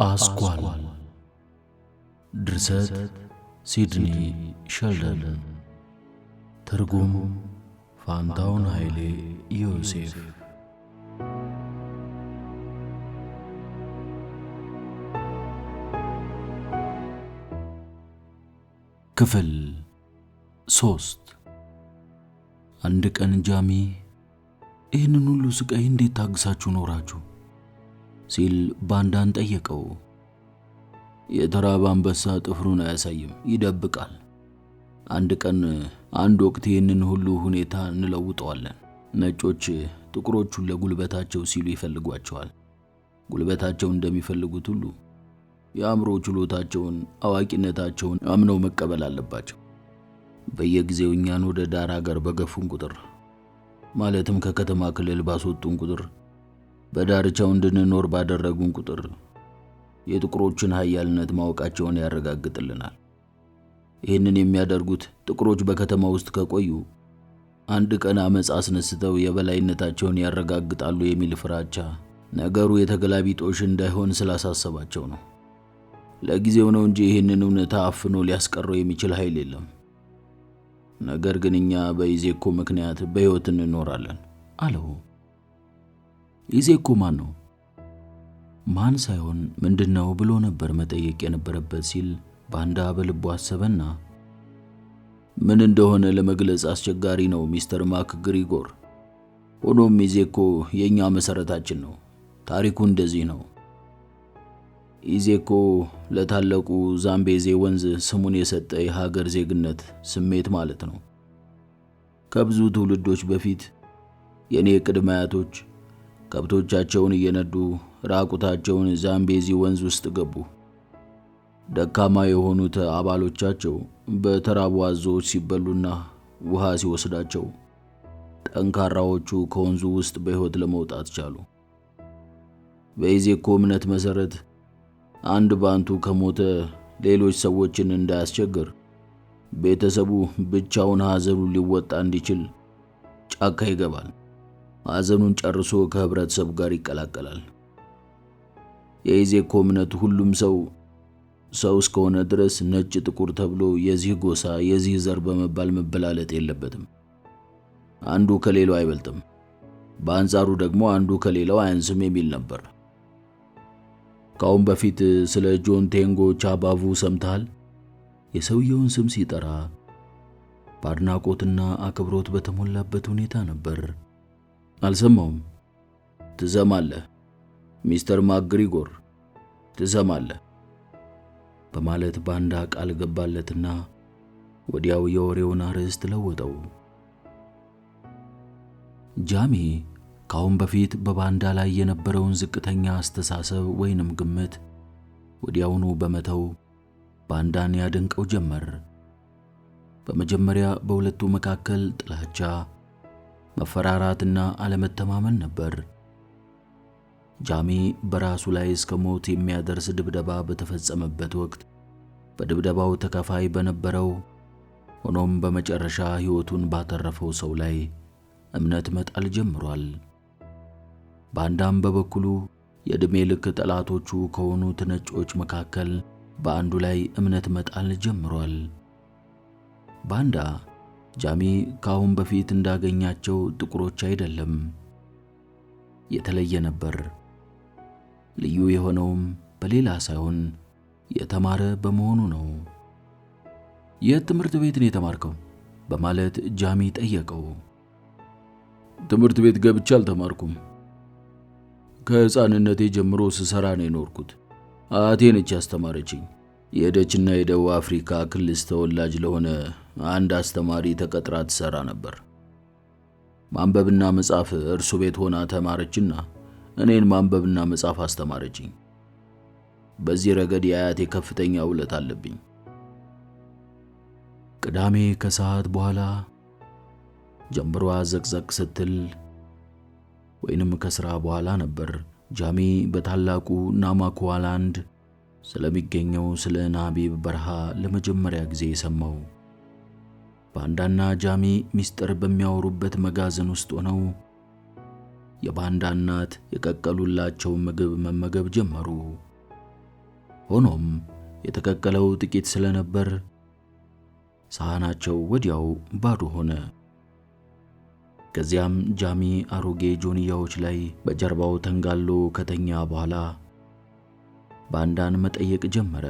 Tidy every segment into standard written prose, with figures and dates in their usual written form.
አስኳል ድርሰት ሲድኒ ሸልደን ትርጉም ፋንታውን ኃይሌ ዮሴፍ ክፍል 3 አንድ ቀን ጃሚ ይህንን ሁሉ ስቃይ እንዴት ታግሳችሁ ኖራችሁ ሲል ባንዳን ጠየቀው። የተራበ አንበሳ ጥፍሩን አያሳይም፣ ይደብቃል። አንድ ቀን አንድ ወቅት ይህንን ሁሉ ሁኔታ እንለውጠዋለን። ነጮች ጥቁሮቹን ለጉልበታቸው ሲሉ ይፈልጓቸዋል። ጉልበታቸውን እንደሚፈልጉት ሁሉ የአእምሮ ችሎታቸውን፣ አዋቂነታቸውን አምነው መቀበል አለባቸው። በየጊዜው እኛን ወደ ዳር ሀገር በገፉን ቁጥር፣ ማለትም ከከተማ ክልል ባስወጡን ቁጥር፣ በዳርቻው እንድንኖር ባደረጉን ቁጥር የጥቁሮችን ኃያልነት ማወቃቸውን ያረጋግጥልናል። ይህንን የሚያደርጉት ጥቁሮች በከተማ ውስጥ ከቆዩ አንድ ቀን አመጽ አስነስተው የበላይነታቸውን ያረጋግጣሉ የሚል ፍራቻ ነገሩ የተገላቢጦሽ እንዳይሆን ስላሳሰባቸው ነው። ለጊዜው ነው እንጂ ይህንን እውነታ አፍኖ ሊያስቀረው የሚችል ኃይል የለም። ነገር ግን እኛ በኢዜኮ ምክንያት በሕይወት እንኖራለን አለው። ኢዜኮ ማን ነው? ማን ሳይሆን ምንድነው ብሎ ነበር መጠየቅ የነበረበት ሲል ባንዳ በልቡ አሰበና ምን እንደሆነ ለመግለጽ አስቸጋሪ ነው ሚስተር ማክ ግሪጎር። ሆኖም ኢዜኮ የኛ መሰረታችን ነው። ታሪኩ እንደዚህ ነው። ኢዜኮ ለታላቁ ዛምቤዜ ወንዝ ስሙን የሰጠ የሀገር ዜግነት ስሜት ማለት ነው። ከብዙ ትውልዶች በፊት የኔ ቅድመ አያቶች ከብቶቻቸውን እየነዱ ራቁታቸውን ዛምቤዚ ወንዝ ውስጥ ገቡ። ደካማ የሆኑት አባሎቻቸው በተራቡ አዞዎች ሲበሉና ውሃ ሲወስዳቸው፣ ጠንካራዎቹ ከወንዙ ውስጥ በሕይወት ለመውጣት ቻሉ። በኢዜኮ እምነት መሰረት አንድ ባንቱ ከሞተ ሌሎች ሰዎችን እንዳያስቸግር ቤተሰቡ ብቻውን ሐዘኑን ሊወጣ እንዲችል ጫካ ይገባል። ሐዘኑን ጨርሶ ከህብረተሰቡ ጋር ይቀላቀላል። የኢዜኮ እምነት ሁሉም ሰው እስከሆነ ድረስ ነጭ፣ ጥቁር ተብሎ የዚህ ጎሳ የዚህ ዘር በመባል መበላለጥ የለበትም። አንዱ ከሌላው አይበልጥም፣ በአንጻሩ ደግሞ አንዱ ከሌላው አያንስም የሚል ነበር። ካሁን በፊት ስለ ጆን ቴንጎ ቻባቡ ሰምተሃል? የሰውየውን ስም ሲጠራ በአድናቆትና አክብሮት በተሞላበት ሁኔታ ነበር። አልሰማውም። ትሰማለህ ሚስተር ማክግሪጎር፣ ትሰማለህ በማለት ባንዳ ቃል ገባለትና ወዲያው የወሬውን አርዕስት ለወጠው። ጃሚ ካሁን በፊት በባንዳ ላይ የነበረውን ዝቅተኛ አስተሳሰብ ወይንም ግምት ወዲያውኑ በመተው ባንዳን ያደንቀው ጀመር። በመጀመሪያ በሁለቱ መካከል ጥላቻ፣ መፈራራትና አለመተማመን ነበር። ጃሚ በራሱ ላይ እስከ ሞት የሚያደርስ ድብደባ በተፈጸመበት ወቅት በድብደባው ተካፋይ በነበረው ሆኖም በመጨረሻ ሕይወቱን ባተረፈው ሰው ላይ እምነት መጣል ጀምሯል። ባንዳም በበኩሉ የዕድሜ ልክ ጠላቶቹ ከሆኑት ነጮች መካከል በአንዱ ላይ እምነት መጣል ጀምሯል። ባንዳ ጃሚ ካሁን በፊት እንዳገኛቸው ጥቁሮች አይደለም፣ የተለየ ነበር። ልዩ የሆነውም በሌላ ሳይሆን የተማረ በመሆኑ ነው። የት ትምህርት ቤት ነው የተማርከው? በማለት ጃሚ ጠየቀው። ትምህርት ቤት ገብቼ አልተማርኩም። ከሕፃንነቴ ጀምሮ ስሰራ ነው የኖርኩት። አያቴ ነች ያስተማረችኝ። የሄደችና የደቡብ አፍሪካ ክልል ተወላጅ ለሆነ አንድ አስተማሪ ተቀጥራ ትሰራ ነበር። ማንበብና መጻፍ እርሱ ቤት ሆና ተማረችና እኔን ማንበብና መጻፍ አስተማረችኝ። በዚህ ረገድ የአያቴ ከፍተኛ ውለታ አለብኝ። ቅዳሜ ከሰዓት በኋላ ጀምሯ ዘቅዘቅ ስትል ወይንም ከሥራ በኋላ ነበር ጃሚ በታላቁ ናማኩዋላንድ ስለሚገኘው ስለ ናቢብ በረሃ ለመጀመሪያ ጊዜ የሰማው። ባንዳና ጃሚ ሚስጥር በሚያወሩበት መጋዘን ውስጥ ሆነው የባንዳ እናት የቀቀሉላቸው ምግብ መመገብ ጀመሩ። ሆኖም የተቀቀለው ጥቂት ስለነበር ሳህናቸው ወዲያው ባዶ ሆነ። ከዚያም ጃሚ አሮጌ ጆንያዎች ላይ በጀርባው ተንጋሎ ከተኛ በኋላ ባንዳን መጠየቅ ጀመረ።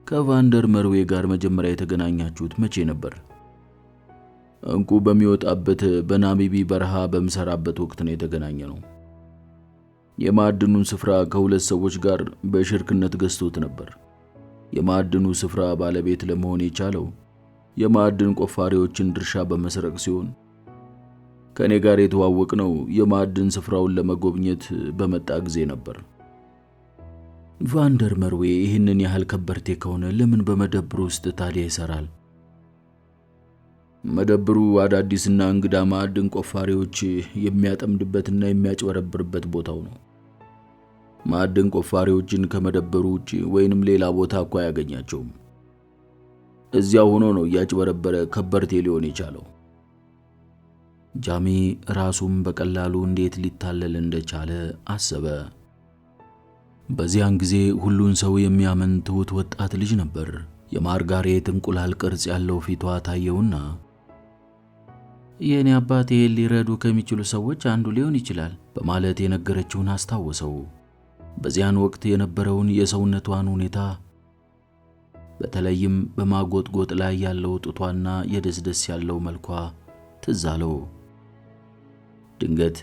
ከቫንደር መርዌ ጋር መጀመሪያ የተገናኛችሁት መቼ ነበር? እንቁ በሚወጣበት በናሚቢ በረሃ በመሰራበት ወቅት ነው የተገናኘነው። የማዕድኑን ስፍራ ከሁለት ሰዎች ጋር በሽርክነት ገዝቶት ነበር። የማዕድኑ ስፍራ ባለቤት ለመሆን የቻለው የማዕድን ቆፋሪዎችን ድርሻ በመስረቅ ሲሆን ከኔ ጋር የተዋወቅነው የማዕድን ስፍራውን ለመጎብኘት በመጣ ጊዜ ነበር። ቫንደር መርዌ ይህንን ያህል ከበርቴ ከሆነ ለምን በመደብሩ ውስጥ ታዲያ ይሰራል? መደብሩ አዳዲስና እንግዳ ማዕድን ቆፋሪዎች የሚያጠምድበትና የሚያጭበረብርበት ቦታው ነው። ማዕድን ቆፋሪዎችን ከመደብሩ ውጪ ወይንም ሌላ ቦታ እኮ አያገኛቸውም። እዚያ ሆኖ ነው ያጭበረበረ ከበርቴ ሊሆን የቻለው። ጃሚ ራሱም በቀላሉ እንዴት ሊታለል እንደቻለ አሰበ። በዚያን ጊዜ ሁሉን ሰው የሚያምን ትሁት ወጣት ልጅ ነበር። የማርጋሬት እንቁላል ቅርጽ ያለው ፊቷ ታየውና የኔ አባቴ ሊረዱ ከሚችሉ ሰዎች አንዱ ሊሆን ይችላል በማለት የነገረችውን አስታወሰው። በዚያን ወቅት የነበረውን የሰውነቷን ሁኔታ በተለይም በማጎጥጎጥ ላይ ያለው ጡቷና የደስደስ ያለው መልኳ ትዝ አለው። ድንገት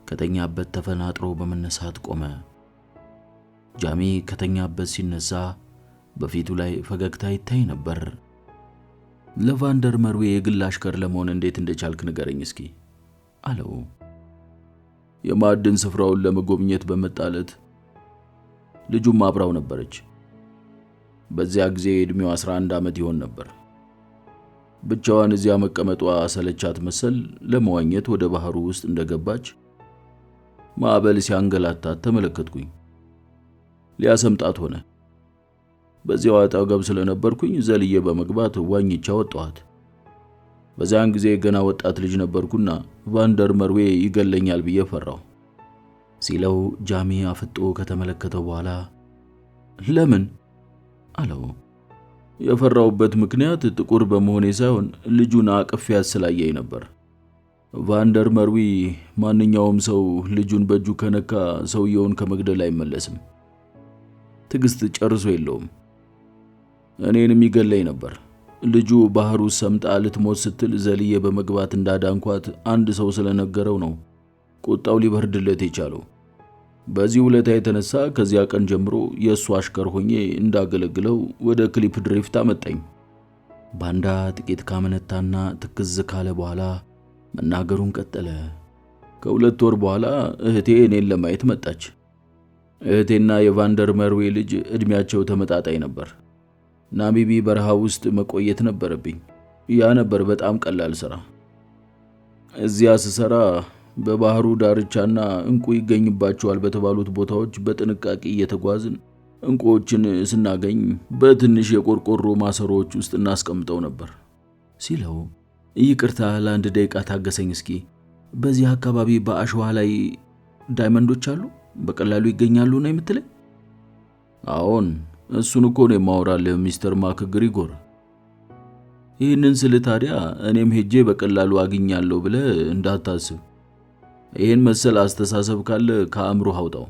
ከተኛበት ተፈናጥሮ በመነሳት ቆመ። ጃሚ ከተኛበት ሲነሳ በፊቱ ላይ ፈገግታ ይታይ ነበር። ለቫንደር መርዌ የግል አሽከር ለመሆን እንዴት እንደቻልክ ንገረኝ እስኪ አለው። የማዕድን ስፍራውን ለመጎብኘት በመጣለት ልጁም አብራው ነበረች። በዚያ ጊዜ እድሜው 11 ዓመት ይሆን ነበር። ብቻዋን እዚያ መቀመጧ ሰለቻት መሰል ለመዋኘት ወደ ባህሩ ውስጥ እንደገባች ማዕበል ሲያንገላታት ተመለከትኩኝ። ሊያሰምጣት ሆነ። በዚያው አጠገብ ስለነበርኩኝ ዘልዬ በመግባት ዋኝቻ ወጣኋት። በዚያን ጊዜ ገና ወጣት ልጅ ነበርኩና ቫንደር መርዌ ይገለኛል ብዬ ፈራሁ ሲለው ጃሚ አፍጦ ከተመለከተው በኋላ ለምን አለው። የፈራውበት ምክንያት ጥቁር በመሆኔ ሳይሆን ልጁን አቅፌያት ስላየኝ ነበር። ቫንደር መርዌ ማንኛውም ሰው ልጁን በእጁ ከነካ ሰውየውን ከመግደል አይመለስም። ትዕግስት ጨርሶ የለውም። እኔንም ይገለኝ ነበር። ልጁ ባህሩ ሰምጣ ልትሞት ስትል ዘልዬ በመግባት እንዳዳንኳት አንድ ሰው ስለነገረው ነው ቁጣው ሊበርድለት የቻለው። በዚህ ውለታ የተነሳ ከዚያ ቀን ጀምሮ የእሱ አሽከር ሆኜ እንዳገለግለው ወደ ክሊፕ ድሪፍት አመጣኝ። ባንዳ ጥቂት ካመነታና ትክዝ ካለ በኋላ መናገሩን ቀጠለ። ከሁለት ወር በኋላ እህቴ እኔን ለማየት መጣች። እህቴና የቫንደር መርዌ ልጅ እድሜያቸው ተመጣጣኝ ነበር። ናሚቢ በረሃ ውስጥ መቆየት ነበረብኝ። ያ ነበር በጣም ቀላል ስራ። እዚያ ስሰራ በባህሩ ዳርቻና እንቁ ይገኝባቸዋል በተባሉት ቦታዎች በጥንቃቄ እየተጓዝን እንቁዎችን ስናገኝ በትንሽ የቆርቆሮ ማሰሮዎች ውስጥ እናስቀምጠው ነበር ሲለው፣ ይቅርታ ለአንድ ደቂቃ ታገሰኝ እስኪ። በዚህ አካባቢ በአሸዋ ላይ ዳይመንዶች አሉ? በቀላሉ ይገኛሉ ነው የምትለኝ? አዎን፣ እሱን እኮ ነው የማወራልህ ሚስተር ማክ ግሪጎር። ይህንን ስል ታዲያ እኔም ሄጄ በቀላሉ አግኛለሁ ብለህ እንዳታስብ። ይህን መሰል አስተሳሰብ ካለ ከአእምሮህ አውጣው።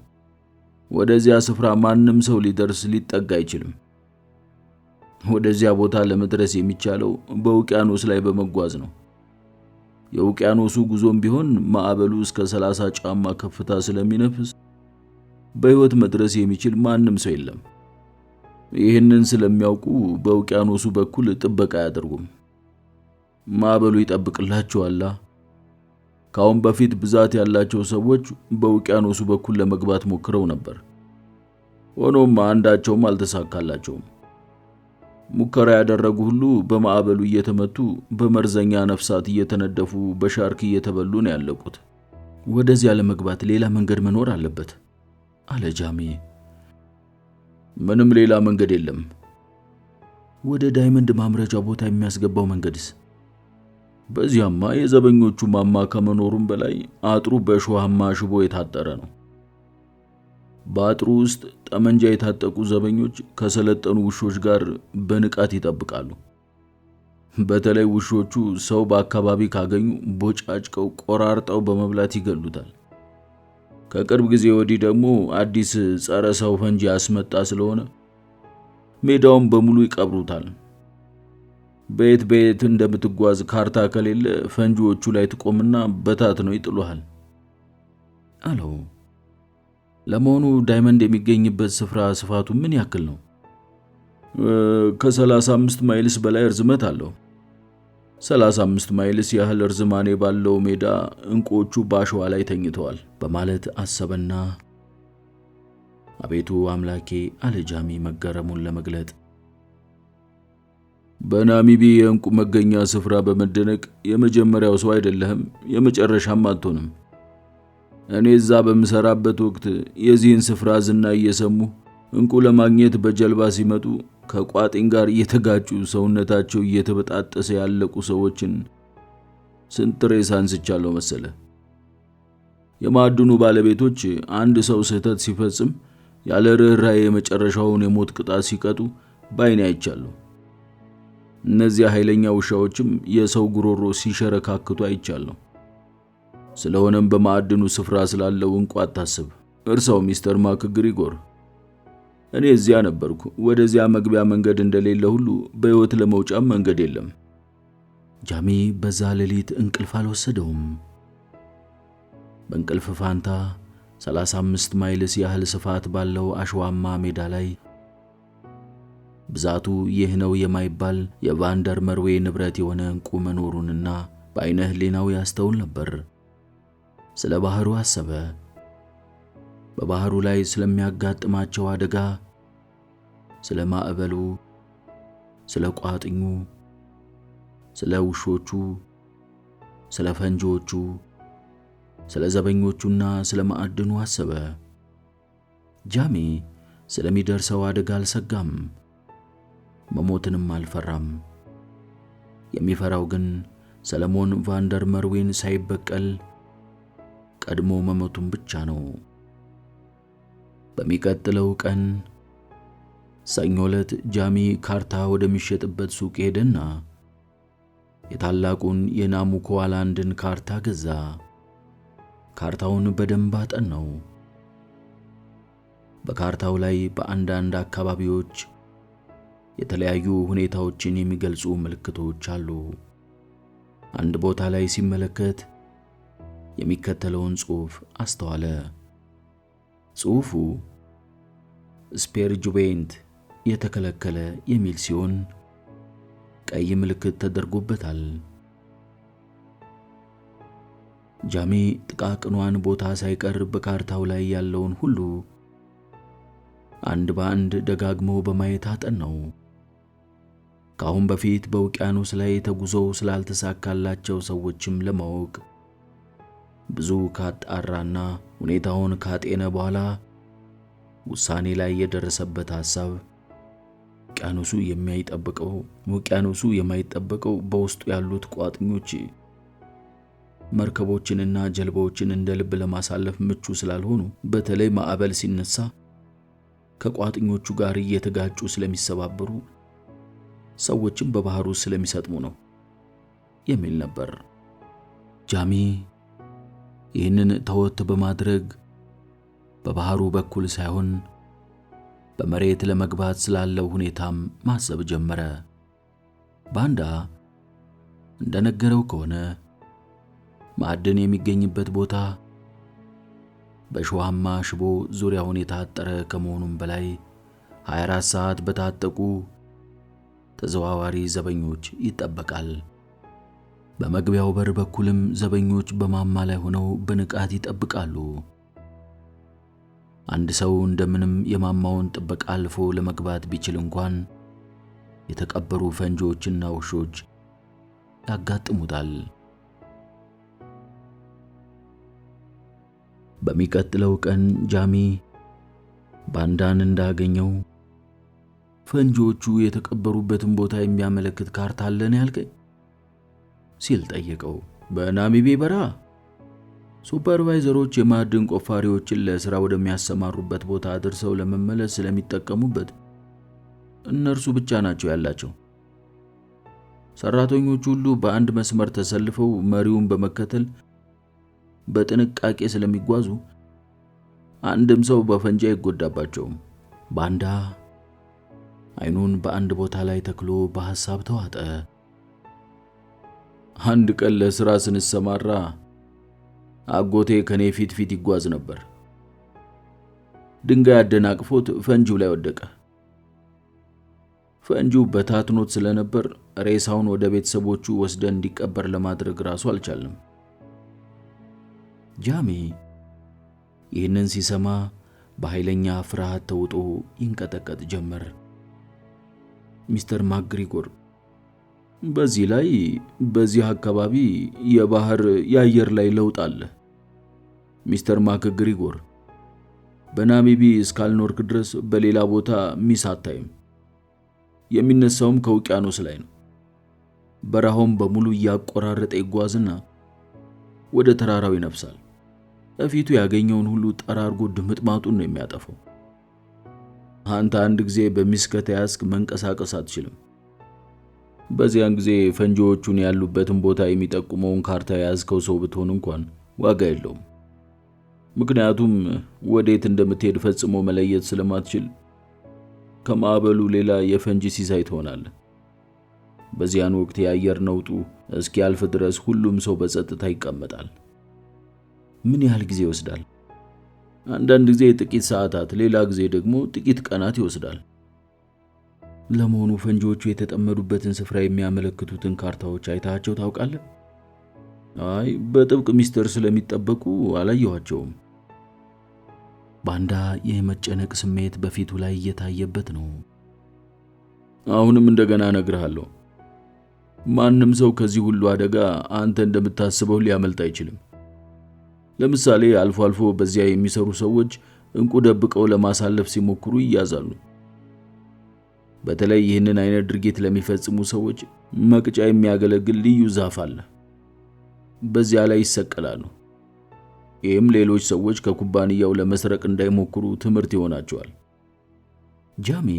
ወደዚያ ስፍራ ማንም ሰው ሊደርስ ሊጠጋ አይችልም። ወደዚያ ቦታ ለመድረስ የሚቻለው በውቅያኖስ ላይ በመጓዝ ነው። የውቅያኖሱ ጉዞም ቢሆን ማዕበሉ እስከ 30 ጫማ ከፍታ ስለሚነፍስ በህይወት መድረስ የሚችል ማንም ሰው የለም። ይህንን ስለሚያውቁ በውቅያኖሱ በኩል ጥበቃ አያደርጉም። ማዕበሉ ይጠብቅላቸዋል። ካሁን በፊት ብዛት ያላቸው ሰዎች በውቅያኖሱ በኩል ለመግባት ሞክረው ነበር። ሆኖም አንዳቸውም አልተሳካላቸውም። ሙከራ ያደረጉ ሁሉ በማዕበሉ እየተመቱ በመርዘኛ ነፍሳት እየተነደፉ በሻርክ እየተበሉ ነው ያለቁት። ወደዚያ ለመግባት ሌላ መንገድ መኖር አለበት አለ ጃሚ። ምንም ሌላ መንገድ የለም። ወደ ዳይመንድ ማምረቻ ቦታ የሚያስገባው መንገድስ? በዚያማ የዘበኞቹ ማማ ከመኖሩም በላይ አጥሩ በእሾሃማ ሽቦ የታጠረ ነው። በአጥሩ ውስጥ ጠመንጃ የታጠቁ ዘበኞች ከሰለጠኑ ውሾች ጋር በንቃት ይጠብቃሉ። በተለይ ውሾቹ ሰው በአካባቢ ካገኙ ቦጫጭቀው ቆራርጠው በመብላት ይገሉታል። ከቅርብ ጊዜ ወዲህ ደግሞ አዲስ ጸረ ሰው ፈንጂ ያስመጣ ስለሆነ ሜዳውን በሙሉ ይቀብሩታል። በየት እንደምትጓዝ ካርታ ከሌለ ፈንጂዎቹ ላይ ትቆምና በታትነው ይጥሉሃል አለው። ለመሆኑ ዳይመንድ የሚገኝበት ስፍራ ስፋቱ ምን ያክል ነው? ከ35 ማይልስ በላይ ርዝመት አለው። 35 ማይልስ ያህል ርዝማኔ ባለው ሜዳ እንቁዎቹ በአሸዋ ላይ ተኝተዋል በማለት አሰበና አቤቱ አምላኬ አለ ጃሚ መገረሙን ለመግለጥ። በናሚቢ የእንቁ መገኛ ስፍራ በመደነቅ የመጀመሪያው ሰው አይደለህም፣ የመጨረሻም አትሆንም። እኔ እዛ በምሰራበት ወቅት የዚህን ስፍራ ዝና እየሰሙ እንቁ ለማግኘት በጀልባ ሲመጡ ከቋጥኝ ጋር እየተጋጩ ሰውነታቸው እየተበጣጠሰ ያለቁ ሰዎችን ስንት ሬሳ አንስቻለሁ መሰለ። የማዕድኑ ባለቤቶች አንድ ሰው ስህተት ሲፈጽም ያለ ርህራሄ የመጨረሻውን የሞት ቅጣት ሲቀጡ ባይኔ አይቻለሁ። እነዚያ ኃይለኛ ውሻዎችም የሰው ጉሮሮ ሲሸረካክቱ አይቻለሁ። ስለሆነም በማዕድኑ ስፍራ ስላለው እንቁ አታስብ፣ እርሳው ሚስተር ማክግሪጎር። እኔ እዚያ ነበርኩ። ወደዚያ መግቢያ መንገድ እንደሌለ ሁሉ በሕይወት ለመውጫም መንገድ የለም። ጃሚ በዛ ሌሊት እንቅልፍ አልወሰደውም። በእንቅልፍ ፋንታ 35 ማይልስ ያህል ስፋት ባለው አሸዋማ ሜዳ ላይ ብዛቱ ይህ ነው የማይባል የቫንደር መርዌ ንብረት የሆነ እንቁ መኖሩንና በዓይነ ሕሊናው ያስተውል ነበር። ስለ ባህሩ አሰበ። በባህሩ ላይ ስለሚያጋጥማቸው አደጋ፣ ስለ ማዕበሉ፣ ስለ ቋጥኙ፣ ስለ ውሾቹ፣ ስለ ፈንጂዎቹ፣ ስለ ዘበኞቹና ስለ ማዕድኑ አሰበ። ጃሚ ስለሚደርሰው አደጋ አልሰጋም፣ መሞትንም አልፈራም። የሚፈራው ግን ሰለሞን ቫንደር መርዌን ሳይበቀል ቀድሞ መሞቱን ብቻ ነው። በሚቀጥለው ቀን ሰኞ ዕለት ጃሚ ካርታ ወደሚሸጥበት ሱቅ ሄደና የታላቁን የናሙኮዋላንድን ካርታ ገዛ። ካርታውን በደንብ አጠናው። በካርታው ላይ በአንዳንድ አካባቢዎች የተለያዩ ሁኔታዎችን የሚገልጹ ምልክቶች አሉ። አንድ ቦታ ላይ ሲመለከት የሚከተለውን ጽሑፍ አስተዋለ። ጽሑፉ ስፔርጁቤንት የተከለከለ የሚል ሲሆን ቀይ ምልክት ተደርጎበታል። ጃሚ ጥቃቅኗን ቦታ ሳይቀር በካርታው ላይ ያለውን ሁሉ አንድ በአንድ ደጋግሞ በማየት አጠናው። ከአሁን በፊት በውቅያኖስ ላይ ተጉዘው ስላልተሳካላቸው ሰዎችም ለማወቅ ብዙ ካጣራና ሁኔታውን ካጤነ በኋላ ውሳኔ ላይ የደረሰበት ሐሳብ ውቅያኖሱ የማይጠበቀው በውስጡ ያሉት ቋጥኞች መርከቦችንና ጀልባዎችን እንደ ልብ ለማሳለፍ ምቹ ስላልሆኑ፣ በተለይ ማዕበል ሲነሳ ከቋጥኞቹ ጋር እየተጋጩ ስለሚሰባበሩ፣ ሰዎችም በባህሩ ስለሚሰጥሙ ነው የሚል ነበር። ጃሚ ይህንን ተወት በማድረግ በባህሩ በኩል ሳይሆን በመሬት ለመግባት ስላለው ሁኔታም ማሰብ ጀመረ። ባንዳ እንደነገረው ከሆነ ማዕድን የሚገኝበት ቦታ በሸዋማ ሽቦ ዙሪያውን የታጠረ ከመሆኑም በላይ 24 ሰዓት በታጠቁ ተዘዋዋሪ ዘበኞች ይጠበቃል። በመግቢያው በር በኩልም ዘበኞች በማማ ላይ ሆነው በንቃት ይጠብቃሉ። አንድ ሰው እንደምንም የማማውን ጥበቃ አልፎ ለመግባት ቢችል እንኳን የተቀበሩ ፈንጂዎችና ውሾች ያጋጥሙታል። በሚቀጥለው ቀን ጃሚ ባንዳን እንዳገኘው ፈንጂዎቹ የተቀበሩበትን ቦታ የሚያመለክት ካርታ አለን ያልከኝ ሲል ጠየቀው። በናሚቢ በረሃ ሱፐርቫይዘሮች የማዕድን ቆፋሪዎችን ለሥራ ወደሚያሰማሩበት ቦታ አድርሰው ለመመለስ ስለሚጠቀሙበት እነርሱ ብቻ ናቸው ያላቸው። ሰራተኞቹ ሁሉ በአንድ መስመር ተሰልፈው መሪውን በመከተል በጥንቃቄ ስለሚጓዙ አንድም ሰው በፈንጂ አይጎዳባቸውም። ባንዳ አይኑን በአንድ ቦታ ላይ ተክሎ በሐሳብ ተዋጠ። አንድ ቀን ለሥራ ስንሰማራ አጎቴ ከኔ ፊት ይጓዝ ነበር። ድንጋይ አደናቅፎት ፈንጂው ላይ ወደቀ። ፈንጂው በታትኖት ስለነበር ሬሳውን ወደ ቤተሰቦቹ ወስደን እንዲቀበር ለማድረግ ራሱ አልቻልንም። ጃሚ ይህንን ሲሰማ በኃይለኛ ፍርሃት ተውጦ ይንቀጠቀጥ ጀመር። ሚስተር ማክግሪጎር፣ በዚህ አካባቢ የአየር ላይ ለውጥ አለ። ሚስተር ማክግሪጎር፣ በናሚቢ እስካልኖርክ ድረስ በሌላ ቦታ ሚስ አታይም። የሚነሳውም ከውቅያኖስ ላይ ነው። በረሃውም በሙሉ እያቆራረጠ ይጓዝና ወደ ተራራው ይነፍሳል። እፊቱ ያገኘውን ሁሉ ጠራርጎ ድምጥማጡን ነው የሚያጠፋው። አንተ አንድ ጊዜ በሚስ ከተያዝክ መንቀሳቀስ አትችልም። በዚያን ጊዜ ፈንጂዎቹን ያሉበትን ቦታ የሚጠቁመውን ካርታ የያዝከው ሰው ብትሆን እንኳን ዋጋ የለውም። ምክንያቱም ወዴት እንደምትሄድ ፈጽሞ መለየት ስለማትችል ከማዕበሉ ሌላ የፈንጂ ሲሳይ ትሆናለህ። በዚያን ወቅት የአየር ነውጡ እስኪያልፍ ድረስ ሁሉም ሰው በጸጥታ ይቀመጣል። ምን ያህል ጊዜ ይወስዳል? አንዳንድ ጊዜ ጥቂት ሰዓታት፣ ሌላ ጊዜ ደግሞ ጥቂት ቀናት ይወስዳል። ለመሆኑ ፈንጂዎቹ የተጠመዱበትን ስፍራ የሚያመለክቱትን ካርታዎች አይታቸው ታውቃለህ? አይ፣ በጥብቅ ሚስጥር ስለሚጠበቁ አላየኋቸውም። ባንዳ የመጨነቅ ስሜት በፊቱ ላይ እየታየበት ነው። አሁንም እንደገና እነግርሃለሁ፣ ማንም ሰው ከዚህ ሁሉ አደጋ አንተ እንደምታስበው ሊያመልጥ አይችልም። ለምሳሌ አልፎ አልፎ በዚያ የሚሰሩ ሰዎች እንቁ ደብቀው ለማሳለፍ ሲሞክሩ ይያዛሉ። በተለይ ይህንን አይነት ድርጊት ለሚፈጽሙ ሰዎች መቅጫ የሚያገለግል ልዩ ዛፍ አለ። በዚያ ላይ ይሰቀላሉ። ይህም ሌሎች ሰዎች ከኩባንያው ለመስረቅ እንዳይሞክሩ ትምህርት ይሆናቸዋል። ጃሚ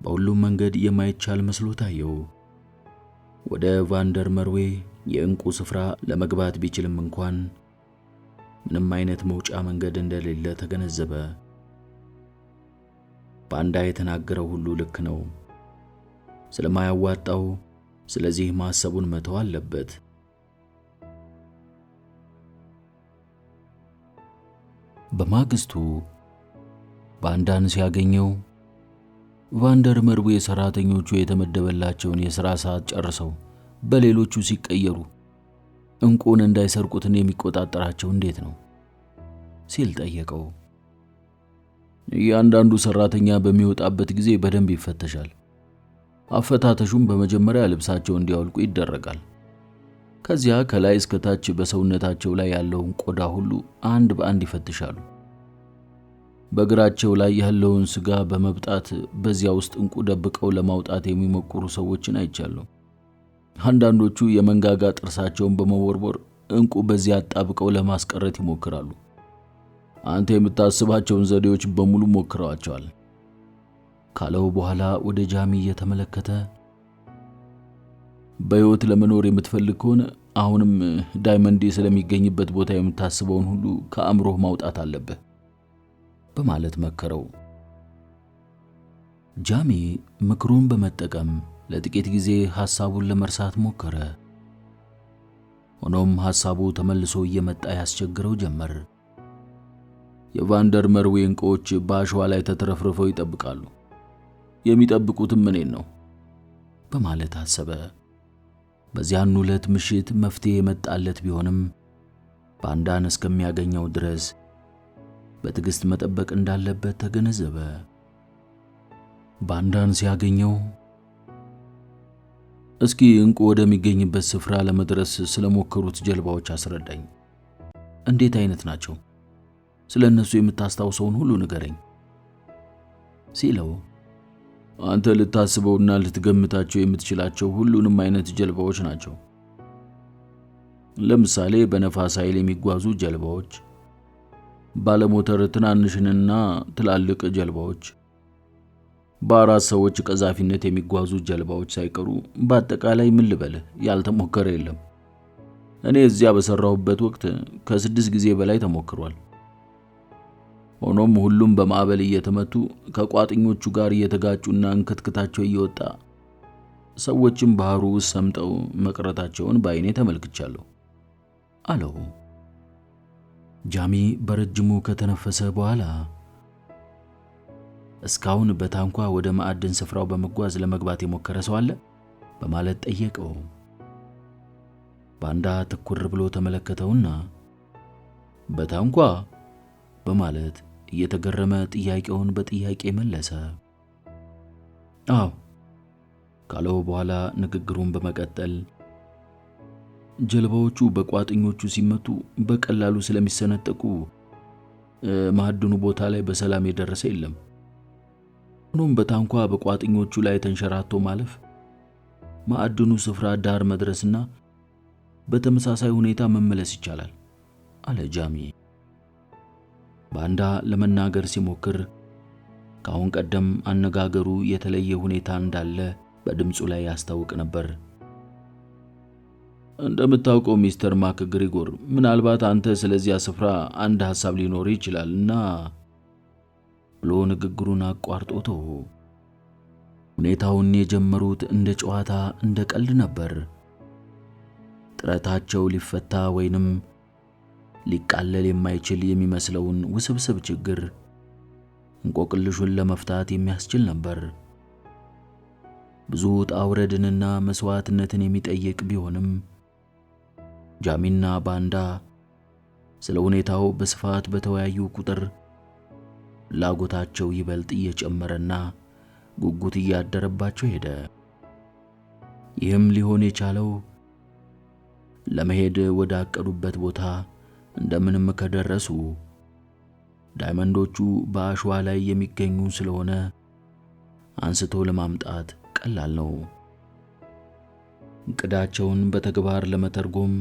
በሁሉም መንገድ የማይቻል መስሎ ታየው። ወደ ቫንደር መርዌ የእንቁ ስፍራ ለመግባት ቢችልም እንኳን ምንም አይነት መውጫ መንገድ እንደሌለ ተገነዘበ። ባንዳ የተናገረው ሁሉ ልክ ነው። ስለማያዋጣው ስለዚህ ማሰቡን መተው አለበት። በማግስቱ ባንዳን ሲያገኘው ቫንደር መርዌ ሰራተኞቹ የተመደበላቸውን የሥራ ሰዓት ጨርሰው በሌሎቹ ሲቀየሩ እንቁን እንዳይሰርቁትን የሚቆጣጠራቸው እንዴት ነው ሲል ጠየቀው። እያንዳንዱ ሰራተኛ በሚወጣበት ጊዜ በደንብ ይፈተሻል። አፈታተሹም በመጀመሪያ ልብሳቸው እንዲያወልቁ ይደረጋል። ከዚያ ከላይ እስከ ታች በሰውነታቸው ላይ ያለውን ቆዳ ሁሉ አንድ በአንድ ይፈትሻሉ። በእግራቸው ላይ ያለውን ስጋ በመብጣት በዚያ ውስጥ እንቁ ደብቀው ለማውጣት የሚሞክሩ ሰዎችን አይቻለሁ። አንዳንዶቹ የመንጋጋ ጥርሳቸውን በመወርወር እንቁ በዚያ አጣብቀው ለማስቀረት ይሞክራሉ። አንተ የምታስባቸውን ዘዴዎች በሙሉ ሞክረዋቸዋል ካለው በኋላ ወደ ጃሚ እየተመለከተ በሕይወት ለመኖር የምትፈልግ ከሆነ አሁንም ዳይመንድ ስለሚገኝበት ቦታ የምታስበውን ሁሉ ከአእምሮህ ማውጣት አለብህ በማለት መከረው። ጃሚ ምክሩን በመጠቀም ለጥቂት ጊዜ ሐሳቡን ለመርሳት ሞከረ። ሆኖም ሐሳቡ ተመልሶ እየመጣ ያስቸግረው ጀመር። የቫንደር መርዌ እንቁዎች በአሸዋ ላይ ተተረፍርፈው ይጠብቃሉ። የሚጠብቁትም እኔን ነው በማለት አሰበ። በዚያን ዕለት ምሽት መፍትሄ የመጣለት ቢሆንም ባንዳን እስከሚያገኘው ድረስ በትዕግስት መጠበቅ እንዳለበት ተገነዘበ። ባንዳን ሲያገኘው እስኪ እንቁ ወደሚገኝበት ስፍራ ለመድረስ ስለሞከሩት ጀልባዎች አስረዳኝ። እንዴት አይነት ናቸው? ስለነሱ የምታስታውሰውን ሁሉ ንገረኝ ሲለው አንተ ልታስበውና ልትገምታቸው የምትችላቸው ሁሉንም አይነት ጀልባዎች ናቸው። ለምሳሌ በነፋስ ኃይል የሚጓዙ ጀልባዎች፣ ባለሞተር ትናንሽና ትላልቅ ጀልባዎች፣ በአራት ሰዎች ቀዛፊነት የሚጓዙ ጀልባዎች ሳይቀሩ በአጠቃላይ ምን ልበልህ ያልተሞከረ የለም። እኔ እዚያ በሰራሁበት ወቅት ከ6 ጊዜ በላይ ተሞክሯል። ሆኖም ሁሉም በማዕበል እየተመቱ ከቋጥኞቹ ጋር እየተጋጩና እንክትክታቸው እየወጣ ሰዎችም ባህሩ ውስጥ ሰምጠው መቅረታቸውን በዓይኔ ተመልክቻለሁ አለው። ጃሚ በረጅሙ ከተነፈሰ በኋላ እስካሁን በታንኳ ወደ ማዕድን ስፍራው በመጓዝ ለመግባት የሞከረ ሰው አለ በማለት ጠየቀው። ባንዳ ትኩር ብሎ ተመለከተውና በታንኳ በማለት እየተገረመ ጥያቄውን በጥያቄ መለሰ። አዎ ካለው በኋላ ንግግሩን በመቀጠል ጀልባዎቹ በቋጥኞቹ ሲመቱ በቀላሉ ስለሚሰነጠቁ ማዕድኑ ቦታ ላይ በሰላም የደረሰ የለም። ሆኖም በታንኳ በቋጥኞቹ ላይ ተንሸራቶ ማለፍ፣ ማዕድኑ ስፍራ ዳር መድረስና በተመሳሳይ ሁኔታ መመለስ ይቻላል አለ ጃሚ። ባንዳ ለመናገር ሲሞክር ካሁን ቀደም አነጋገሩ የተለየ ሁኔታ እንዳለ በድምፁ ላይ ያስታውቅ ነበር። እንደምታውቀው ሚስተር ማክግሪጎር፣ ምናልባት አንተ ስለዚያ ስፍራ አንድ ሐሳብ ሊኖር ይችላልና ብሎ ንግግሩን አቋርጦ ሁኔታውን የጀመሩት እንደ ጨዋታ እንደ ቀልድ ነበር። ጥረታቸው ሊፈታ ወይንም ሊቃለል የማይችል የሚመስለውን ውስብስብ ችግር እንቆቅልሹን ለመፍታት የሚያስችል ነበር። ብዙ ውጣ ውረድንና መስዋዕትነትን የሚጠይቅ ቢሆንም ጃሚና ባንዳ ስለ ሁኔታው በስፋት በተወያዩ ቁጥር ፍላጎታቸው ይበልጥ እየጨመረና ጉጉት እያደረባቸው ሄደ። ይህም ሊሆን የቻለው ለመሄድ ወዳቀዱበት ቦታ እንደምንም ከደረሱ ዳይመንዶቹ በአሸዋ ላይ የሚገኙ ስለሆነ አንስቶ ለማምጣት ቀላል ነው። እቅዳቸውን በተግባር ለመተርጎም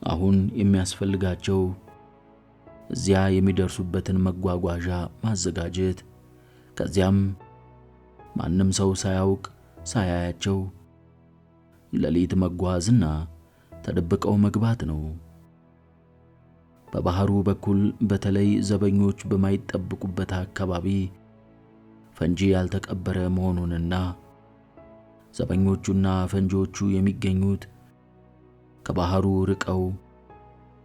አሁን የሚያስፈልጋቸው እዚያ የሚደርሱበትን መጓጓዣ ማዘጋጀት፣ ከዚያም ማንም ሰው ሳያውቅ ሳያያቸው ሌሊት መጓዝና ተደብቀው መግባት ነው። በባህሩ በኩል በተለይ ዘበኞች በማይጠብቁበት አካባቢ ፈንጂ ያልተቀበረ መሆኑንና ዘበኞቹና ፈንጂዎቹ የሚገኙት ከባህሩ ርቀው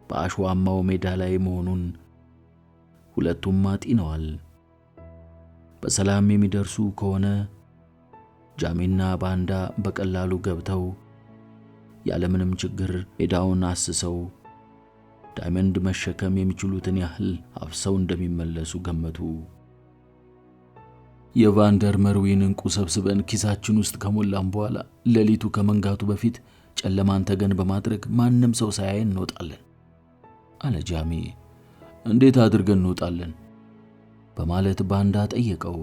በአሸዋማው ሜዳ ላይ መሆኑን ሁለቱም አጢነዋል። በሰላም የሚደርሱ ከሆነ ጃሚና ባንዳ በቀላሉ ገብተው ያለምንም ችግር ሜዳውን አስሰው ዳይመንድ መሸከም የሚችሉትን ያህል አፍሰው እንደሚመለሱ ገመቱ። የቫንደር መርዊን እንቁ ሰብስበን ኪሳችን ውስጥ ከሞላን በኋላ ሌሊቱ ከመንጋቱ በፊት ጨለማን ተገን በማድረግ ማንም ሰው ሳያየን እንወጣለን አለ ጃሚ። እንዴት አድርገን እንወጣለን በማለት ባንዳ ጠየቀው።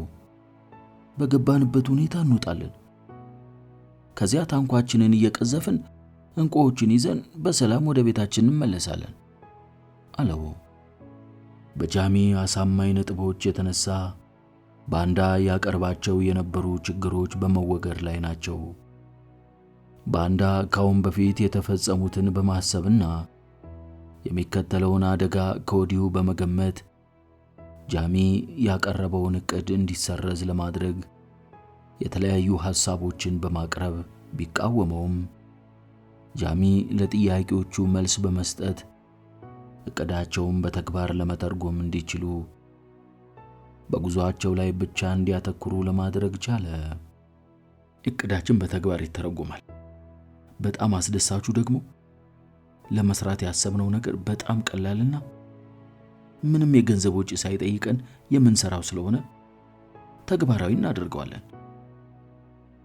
በገባንበት ሁኔታ እንወጣለን። ከዚያ ታንኳችንን እየቀዘፍን እንቁዎችን ይዘን በሰላም ወደ ቤታችን እንመለሳለን አለው። በጃሚ አሳማኝ ነጥቦች የተነሳ ባንዳ ያቀርባቸው የነበሩ ችግሮች በመወገድ ላይ ናቸው። ባንዳ ካሁን በፊት የተፈጸሙትን በማሰብና የሚከተለውን አደጋ ከወዲሁ በመገመት ጃሚ ያቀረበውን ዕቅድ እንዲሰረዝ ለማድረግ የተለያዩ ሐሳቦችን በማቅረብ ቢቃወመውም ጃሚ ለጥያቄዎቹ መልስ በመስጠት ዕቅዳቸውን በተግባር ለመተርጎም እንዲችሉ በጉዞአቸው ላይ ብቻ እንዲያተኩሩ ለማድረግ ቻለ። ዕቅዳችን በተግባር ይተረጎማል። በጣም አስደሳቹ ደግሞ ለመስራት ያሰብነው ነገር በጣም ቀላልና ምንም የገንዘብ ወጪ ሳይጠይቀን የምንሰራው ስለሆነ ተግባራዊ እናደርገዋለን።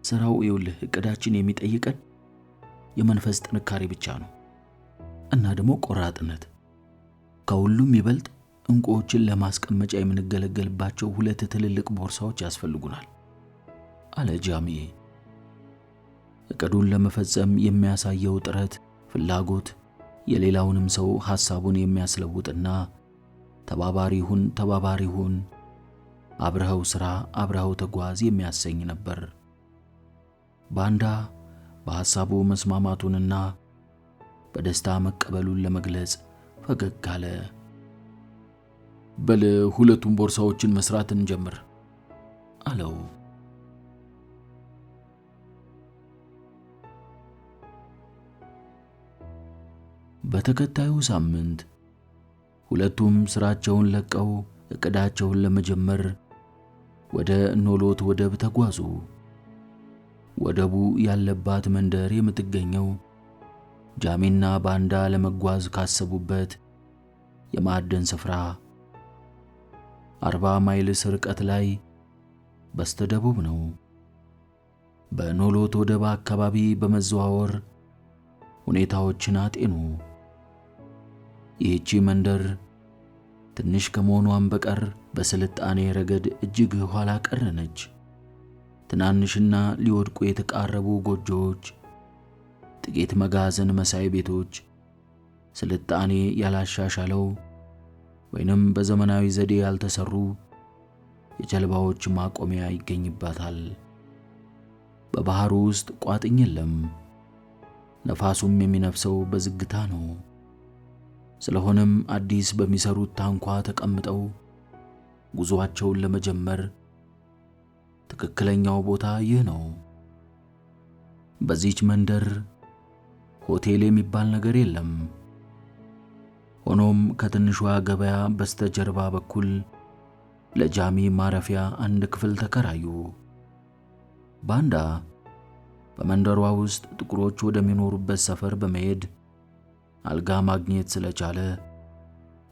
ስራው ይኸውልህ፣ ዕቅዳችን የሚጠይቀን የመንፈስ ጥንካሬ ብቻ ነው እና ደግሞ ቆራጥነት። ከሁሉም ይበልጥ እንቁዎችን ለማስቀመጫ የምንገለገልባቸው 2 ትልልቅ ቦርሳዎች ያስፈልጉናል አለ ጃሚ። ዕቅዱን ለመፈጸም የሚያሳየው ጥረት፣ ፍላጎት የሌላውንም ሰው ሐሳቡን የሚያስለውጥና ተባባሪ ሁን፣ አብረኸው ሥራ፣ አብረኸው ተጓዝ የሚያሰኝ ነበር። ባንዳ በሐሳቡ መስማማቱንና በደስታ መቀበሉን ለመግለጽ ፈገግ አለ። በል ሁለቱም ቦርሳዎችን መስራት እንጀምር አለው። በተከታዩ ሳምንት ሁለቱም ስራቸውን ለቀው እቅዳቸውን ለመጀመር ወደ ኖሎት ወደብ ተጓዙ። ወደቡ ያለባት መንደር የምትገኘው ጃሚና ባንዳ ለመጓዝ ካሰቡበት የማዕድን ስፍራ 40 ማይልስ ርቀት ላይ በስተደቡብ ነው። በኖሎት ወደብ አካባቢ በመዘዋወር ሁኔታዎችን አጤኑ። ይህቺ መንደር ትንሽ ከመሆኗም በቀር በስልጣኔ ረገድ እጅግ ኋላ ቀር ነች። ትናንሽና ሊወድቁ የተቃረቡ ጎጆዎች፣ ጥቂት መጋዘን መሳይ ቤቶች፣ ስልጣኔ ያላሻሻለው ወይንም በዘመናዊ ዘዴ ያልተሰሩ የጀልባዎች ማቆሚያ ይገኝባታል። በባህሩ ውስጥ ቋጥኝ የለም። ነፋሱም የሚነፍሰው በዝግታ ነው። ስለሆነም አዲስ በሚሰሩት ታንኳ ተቀምጠው ጉዞአቸውን ለመጀመር ትክክለኛው ቦታ ይህ ነው። በዚች መንደር ሆቴል የሚባል ነገር የለም። ሆኖም ከትንሿ ገበያ በስተጀርባ በኩል ለጃሚ ማረፊያ አንድ ክፍል ተከራዩ። ባንዳ በመንደሯ ውስጥ ጥቁሮች ወደሚኖሩበት ሰፈር በመሄድ አልጋ ማግኘት ስለቻለ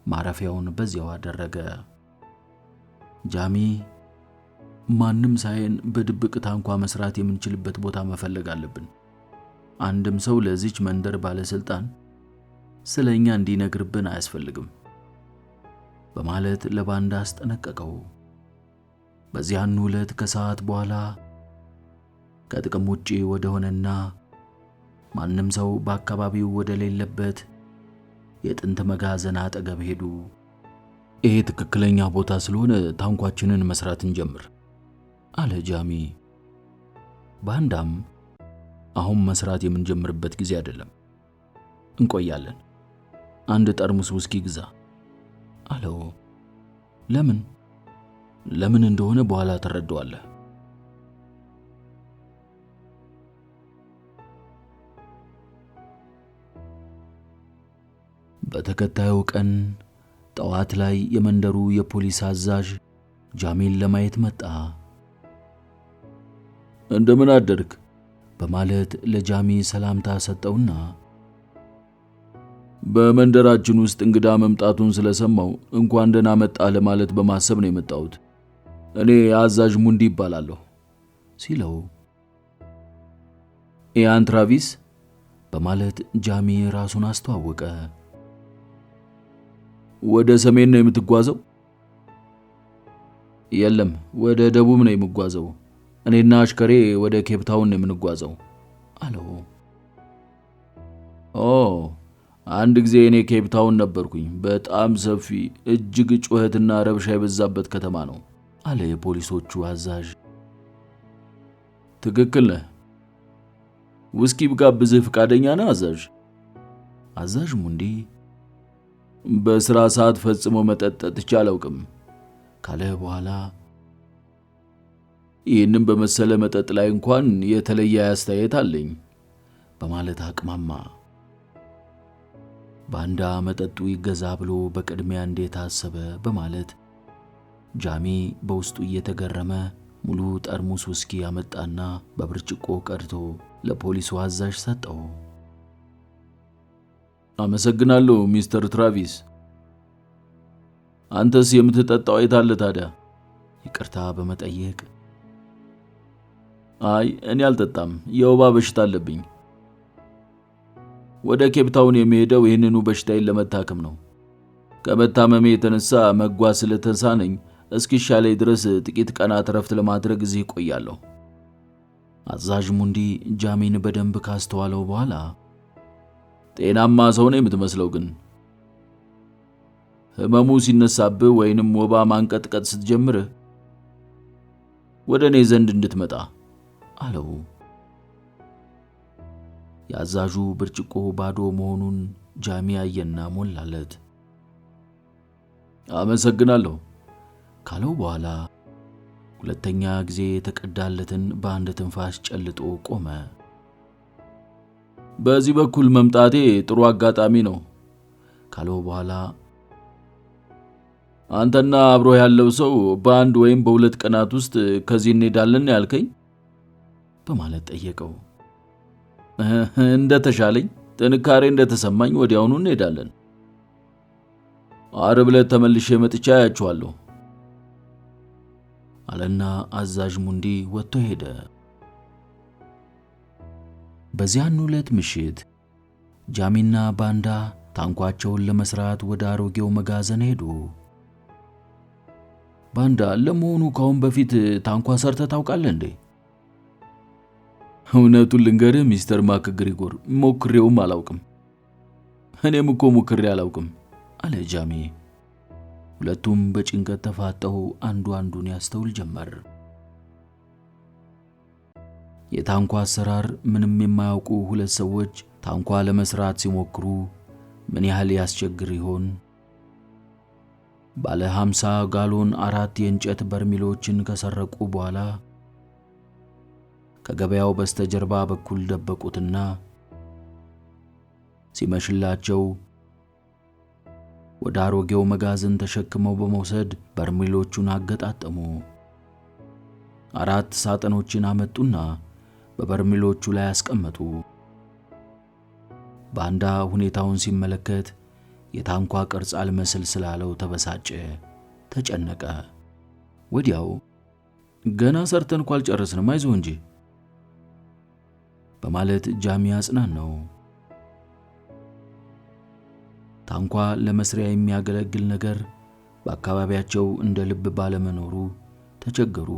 ማረፊያውን በዚያው አደረገ። ጃሚ ማንም ሳይን በድብቅ ታንኳ መስራት የምንችልበት ቦታ መፈለግ አለብን። አንድም ሰው ለዚች መንደር ባለስልጣን ስለኛ እንዲነግርብን አያስፈልግም በማለት ለባንዳ አስጠነቀቀው። በዚያን ዕለት ከሰዓት በኋላ ከጥቅም ውጪ ወደ ሆነና ማንም ሰው በአካባቢው ወደ ሌለበት የጥንት መጋዘን አጠገብ ሄዱ። ይሄ ትክክለኛ ቦታ ስለሆነ ታንኳችንን መስራት እንጀምር አለ ጃሚ። ባንዳም አሁን መስራት የምንጀምርበት ጊዜ አይደለም፣ እንቆያለን። አንድ ጠርሙስ ውስኪ ግዛ አለው። ለምን እንደሆነ በኋላ ተረዳዋለህ። በተከታዩ ቀን ጠዋት ላይ የመንደሩ የፖሊስ አዛዥ ጃሚን ለማየት መጣ። እንደምን አደርክ በማለት ለጃሚ ሰላምታ ሰጠውና በመንደራችን ውስጥ እንግዳ መምጣቱን ስለሰማው እንኳን ደህና መጣ ለማለት በማሰብ ነው የመጣሁት። እኔ አዛዥ ሙንዲ ይባላለሁ ሲለው ኢያን ትራቪስ በማለት ጃሚ ራሱን አስተዋወቀ። ወደ ሰሜን ነው የምትጓዘው? የለም፣ ወደ ደቡብ ነው የምጓዘው። እኔና አሽከሬ ወደ ኬፕ ታውን ነው የምንጓዘው አለው። አንድ ጊዜ እኔ ኬፕ ታውን ነበርኩኝ። በጣም ሰፊ፣ እጅግ ጩኸትና ረብሻ የበዛበት ከተማ ነው አለ የፖሊሶቹ አዛዥ። ትክክል ነህ። ውስኪ ብጋብዝህ ፈቃደኛ ነህ አዛዥ? አዛዥ ሙንዲ በስራ ሰዓት ፈጽሞ መጠጥ ጠጥቼ አላውቅም ካለ በኋላ ይህንን በመሰለ መጠጥ ላይ እንኳን የተለየ አስተያየት አለኝ በማለት አቅማማ። ባንዳ መጠጡ ይገዛ ብሎ በቅድሚያ እንዴት አሰበ በማለት ጃሚ በውስጡ እየተገረመ ሙሉ ጠርሙስ ውስኪ ያመጣና በብርጭቆ ቀድቶ ለፖሊሱ አዛዥ ሰጠው። አመሰግናለሁ ሚስተር ትራቪስ። አንተስ የምትጠጣው የታለ ታዲያ? ይቅርታ በመጠየቅ አይ እኔ አልጠጣም፣ የወባ በሽታ አለብኝ። ወደ ኬፕ ታውን የሚሄደው ይህንኑ በሽታዬን ለመታከም ነው። ከመታመሜ የተነሳ መጓዝ ስለተሳነኝ እስኪሻለኝ ድረስ ጥቂት ቀናት ረፍት ለማድረግ እዚህ ቆያለሁ። አዛዥ ሙንዲ ጃሚን በደንብ ካስተዋለው በኋላ ጤናማ ሰው ነው የምትመስለው ግን ህመሙ ሲነሳብህ ወይንም ወባ ማንቀጥቀጥ ስትጀምር ወደ እኔ ዘንድ እንድትመጣ አለው። ያዛዡ ብርጭቆ ባዶ መሆኑን ጃሚ አየና ሞላለት። አመሰግናለሁ ካለው በኋላ ሁለተኛ ጊዜ የተቀዳለትን በአንድ ትንፋሽ ጨልጦ ቆመ። በዚህ በኩል መምጣቴ ጥሩ አጋጣሚ ነው ካለው በኋላ አንተና አብሮ ያለው ሰው በአንድ ወይም በሁለት ቀናት ውስጥ ከዚህ እንሄዳለን ያልከኝ በማለት ጠየቀው። እንደተሻለኝ ጥንካሬ እንደተሰማኝ ወዲያውኑ እንሄዳለን። ዓርብ ዕለት ተመልሼ መጥቻ ያያችኋለሁ አለና አዛዥ ሙንዲ ወጥቶ ሄደ። በዚያን ዕለት ምሽት ጃሚና ባንዳ ታንኳቸውን ለመስራት ወደ አሮጌው መጋዘን ሄዱ። ባንዳ ለመሆኑ ካሁን በፊት ታንኳ ሰርተ ታውቃለህ እንዴ? እውነቱን ልንገርህ ሚስተር ማክግሪጎር ሞክሬውም አላውቅም። እኔም እኮ ሞክሬ አላውቅም አለ ጃሚ። ሁለቱም በጭንቀት ተፋጠው አንዱ አንዱን ያስተውል ጀመር። የታንኳ አሰራር ምንም የማያውቁ ሁለት ሰዎች ታንኳ ለመስራት ሲሞክሩ ምን ያህል ያስቸግር ይሆን? ባለ 50 ጋሎን 4 የእንጨት በርሜሎችን ከሰረቁ በኋላ ከገበያው በስተጀርባ በኩል ደበቁትና ሲመሽላቸው ወደ አሮጌው መጋዘን ተሸክመው በመውሰድ በርሜሎቹን አገጣጠሙ። 4 ሳጥኖችን አመጡና በበርሜሎቹ ላይ አስቀመጡ። ባንዳ ሁኔታውን ሲመለከት የታንኳ ቅርጽ አልመስል ስላለው ተበሳጨ፣ ተጨነቀ። ወዲያው ገና ሰርተን እንኳን አልጨረስንም አይዞህ እንጂ በማለት ጃሚ አጽናናው። ታንኳ ለመስሪያ የሚያገለግል ነገር በአካባቢያቸው እንደ ልብ ባለመኖሩ ተቸገሩ።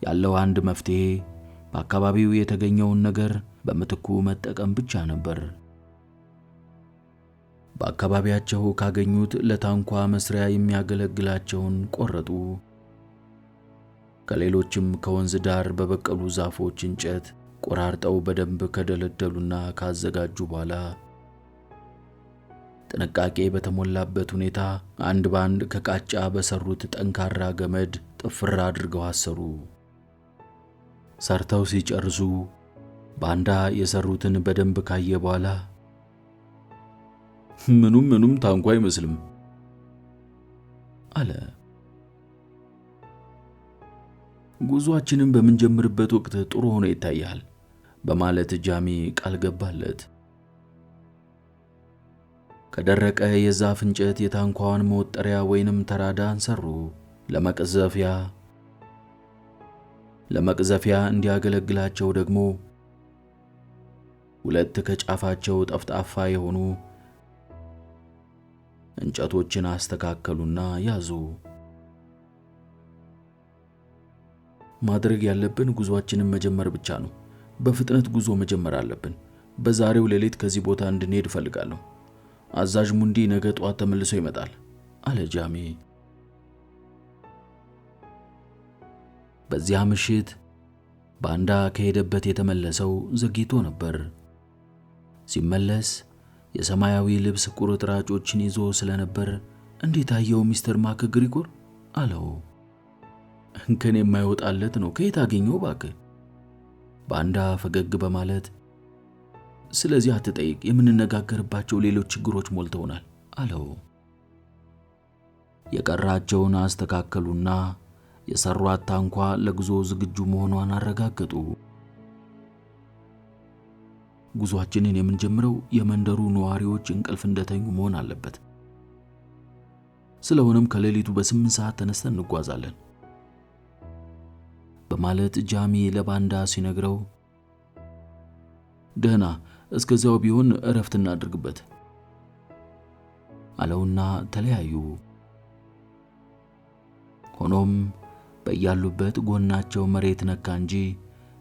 ያለው አንድ መፍትሄ በአካባቢው የተገኘውን ነገር በመትኩ መጠቀም ብቻ ነበር። በአካባቢያቸው ካገኙት ለታንኳ መስሪያ የሚያገለግላቸውን ቆረጡ። ከሌሎችም ከወንዝ ዳር በበቀሉ ዛፎች እንጨት ቆራርጠው በደንብ ከደለደሉና ካዘጋጁ በኋላ ጥንቃቄ በተሞላበት ሁኔታ አንድ ባንድ ከቃጫ በሰሩት ጠንካራ ገመድ ጥፍር አድርገው አሰሩ። ሰርተው ሲጨርሱ ባንዳ የሰሩትን በደንብ ካየ በኋላ ምኑም ታንኳ አይመስልም አለ። ጉዟችንን በምንጀምርበት ወቅት ጥሩ ሆኖ ይታያል በማለት ጃሚ ቃል ገባለት። ከደረቀ የዛፍ እንጨት የታንኳዋን መወጠሪያ ወይንም ተራዳን ሰሩ። ለመቅዘፊያ እንዲያገለግላቸው ደግሞ 2 ከጫፋቸው ጠፍጣፋ የሆኑ እንጨቶችን አስተካከሉና ያዙ። ማድረግ ያለብን ጉዟችንን መጀመር ብቻ ነው። በፍጥነት ጉዞ መጀመር አለብን። በዛሬው ሌሊት ከዚህ ቦታ እንድንሄድ እፈልጋለሁ። አዛዥ ሙንዲ ነገ ጧት ተመልሶ ይመጣል አለ ጃሚ። በዚያ ምሽት ባንዳ ከሄደበት የተመለሰው ዘግይቶ ነበር። ሲመለስ የሰማያዊ ልብስ ቁርጥራጮችን ይዞ ስለነበር እንዴት አየው ሚስተር ማክግሪጎር አለው። እንከን የማይወጣለት ነው ከየት አገኘው ባክህ? ባንዳ ፈገግ በማለት ስለዚህ አትጠይቅ፣ የምንነጋገርባቸው ሌሎች ችግሮች ሞልተውናል አለው። የቀራቸውን አስተካከሉና የሰሯት ታንኳ ለጉዞ ዝግጁ መሆኗን አረጋገጡ። ጉዟችንን የምንጀምረው የመንደሩ ነዋሪዎች እንቅልፍ እንደተኙ መሆን አለበት። ስለሆነም ከሌሊቱ በ8 ሰዓት ተነስተን እንጓዛለን በማለት ጃሚ ለባንዳ ሲነግረው ደህና እስከዚያው ቢሆን እረፍት እናድርግበት አለውና ተለያዩ። ሆኖም በያሉበት ጎናቸው መሬት ነካ እንጂ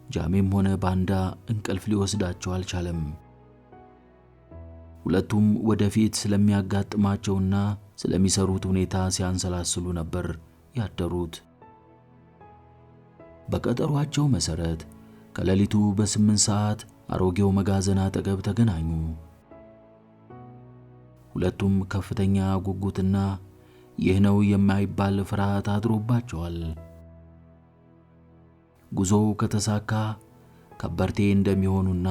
ጃሜም ሆነ ባንዳ እንቅልፍ ሊወስዳቸው አልቻለም። ሁለቱም ወደፊት ስለሚያጋጥማቸውና ስለሚሰሩት ሁኔታ ሲያንሰላስሉ ነበር ያደሩት። በቀጠሯቸው መሰረት ከሌሊቱ በ8 ሰዓት አሮጌው መጋዘን አጠገብ ተገናኙ። ሁለቱም ከፍተኛ ጉጉትና ይህ ነው የማይባል ፍርሃት አድሮባቸዋል። ጉዞው ከተሳካ ከበርቴ እንደሚሆኑና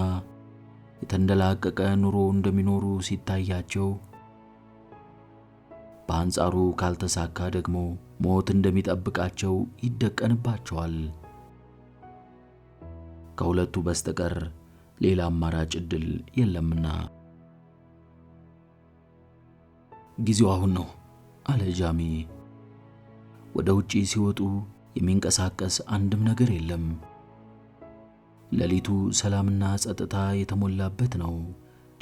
የተንደላቀቀ ኑሮ እንደሚኖሩ ሲታያቸው፣ በአንጻሩ ካልተሳካ ደግሞ ሞት እንደሚጠብቃቸው ይደቀንባቸዋል። ከሁለቱ በስተቀር ሌላ አማራጭ ዕድል የለምና። ጊዜው አሁን ነው አለ ጃሚ። ወደ ውጪ ሲወጡ የሚንቀሳቀስ አንድም ነገር የለም። ሌሊቱ ሰላምና ጸጥታ የተሞላበት ነው።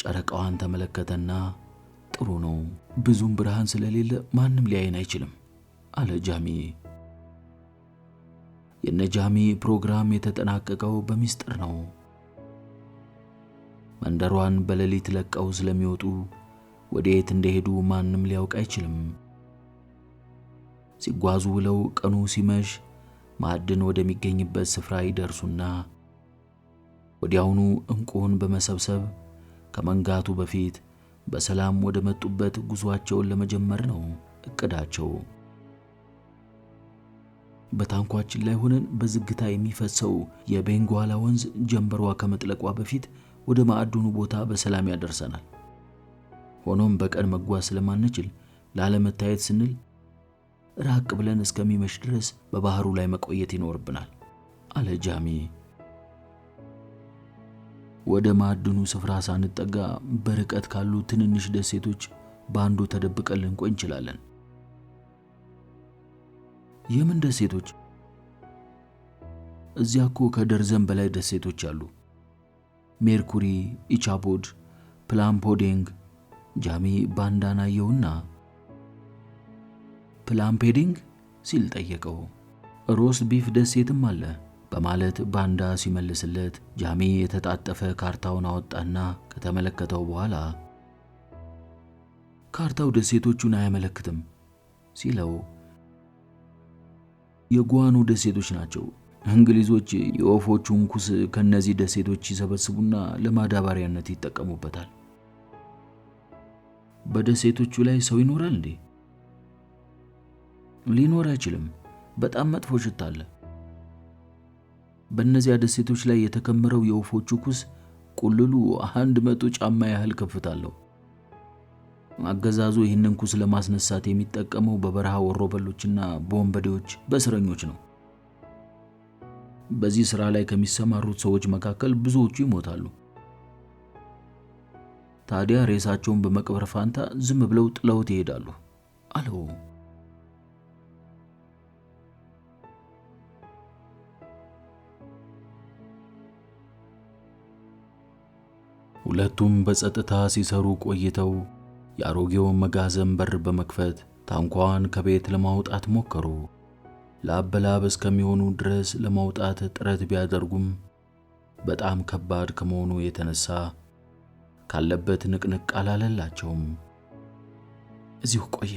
ጨረቃዋን ተመለከተና ጥሩ ነው፣ ብዙም ብርሃን ስለሌለ ማንም ሊያየን አይችልም አለ ጃሚ። የነጃሚ ፕሮግራም የተጠናቀቀው በሚስጥር ነው። መንደሯን በሌሊት ለቀው ስለሚወጡ ወዴት እንደሄዱ ማንም ሊያውቅ አይችልም። ሲጓዙ ውለው ቀኑ ሲመሽ ማዕድን ወደሚገኝበት ስፍራ ይደርሱና ወዲያውኑ ዕንቁን በመሰብሰብ ከመንጋቱ በፊት በሰላም ወደ መጡበት ጉዟቸውን ለመጀመር ነው እቅዳቸው። በታንኳችን ላይ ሆነን በዝግታ የሚፈሰው የቤንጓላ ወንዝ ጀንበሯ ከመጥለቋ በፊት ወደ ማዕድኑ ቦታ በሰላም ያደርሰናል። ሆኖም በቀን መጓዝ ስለማንችል ላለመታየት ስንል ራቅ ብለን እስከሚመሽ ድረስ በባህሩ ላይ መቆየት ይኖርብናል አለ ጃሚ። ወደ ማዕድኑ ስፍራ ሳንጠጋ በርቀት ካሉ ትንንሽ ደሴቶች በአንዱ ተደብቀን ልንቆይ እንችላለን። የምን ደሴቶች? እዚያ እኮ ከደርዘን በላይ ደሴቶች አሉ። ሜርኩሪ፣ ኢቻቦድ፣ ፕላምፖዲንግ። ጃሚ ባንዳን አየውና ፕላምፔዲንግ ሲል ጠየቀው። ሮስት ቢፍ ደሴትም አለ በማለት ባንዳ ሲመልስለት፣ ጃሚ የተጣጠፈ ካርታውን አወጣና ከተመለከተው በኋላ ካርታው ደሴቶቹን አያመለክትም ሲለው፣ የጓኑ ደሴቶች ናቸው። እንግሊዞች የወፎቹን ኩስ ከነዚህ ደሴቶች ይሰበስቡና ለማዳበሪያነት ይጠቀሙበታል። በደሴቶቹ ላይ ሰው ይኖራል እንዴ? ሊኖር አይችልም። በጣም መጥፎ ሽታ አለ። በእነዚያ ደሴቶች ላይ የተከመረው የወፎቹ ኩስ ቁልሉ 100 ጫማ ያህል ከፍታ አለው። አገዛዙ ይህንን ኩስ ለማስነሳት የሚጠቀመው በበረሃ ወሮበሎችና በወንበዴዎች በእስረኞች ነው። በዚህ ሥራ ላይ ከሚሰማሩት ሰዎች መካከል ብዙዎቹ ይሞታሉ። ታዲያ ሬሳቸውን በመቅበር ፋንታ ዝም ብለው ጥለውት ይሄዳሉ አለው። ሁለቱም በጸጥታ ሲሰሩ ቆይተው የአሮጌውን መጋዘን በር በመክፈት ታንኳን ከቤት ለማውጣት ሞከሩ። ለአበላብ እስከሚሆኑ ድረስ ለማውጣት ጥረት ቢያደርጉም በጣም ከባድ ከመሆኑ የተነሳ ካለበት ንቅንቅ አላለላቸውም። እዚሁ ቆይ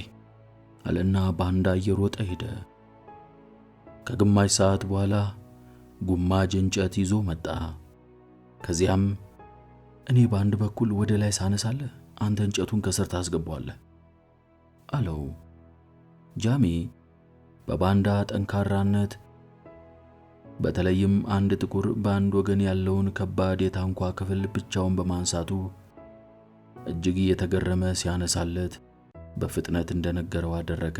አለና ባንዳ እየሮጠ ሄደ። ከግማሽ ሰዓት በኋላ ጉማጅ እንጨት ይዞ መጣ። ከዚያም እኔ በአንድ በኩል ወደ ላይ ሳነሳለህ፣ አንተ እንጨቱን ከስር ታስገባዋለህ አለው። ጃሚ በባንዳ ጠንካራነት በተለይም አንድ ጥቁር በአንድ ወገን ያለውን ከባድ የታንኳ ክፍል ብቻውን በማንሳቱ እጅግ እየተገረመ ሲያነሳለት በፍጥነት እንደነገረው አደረገ።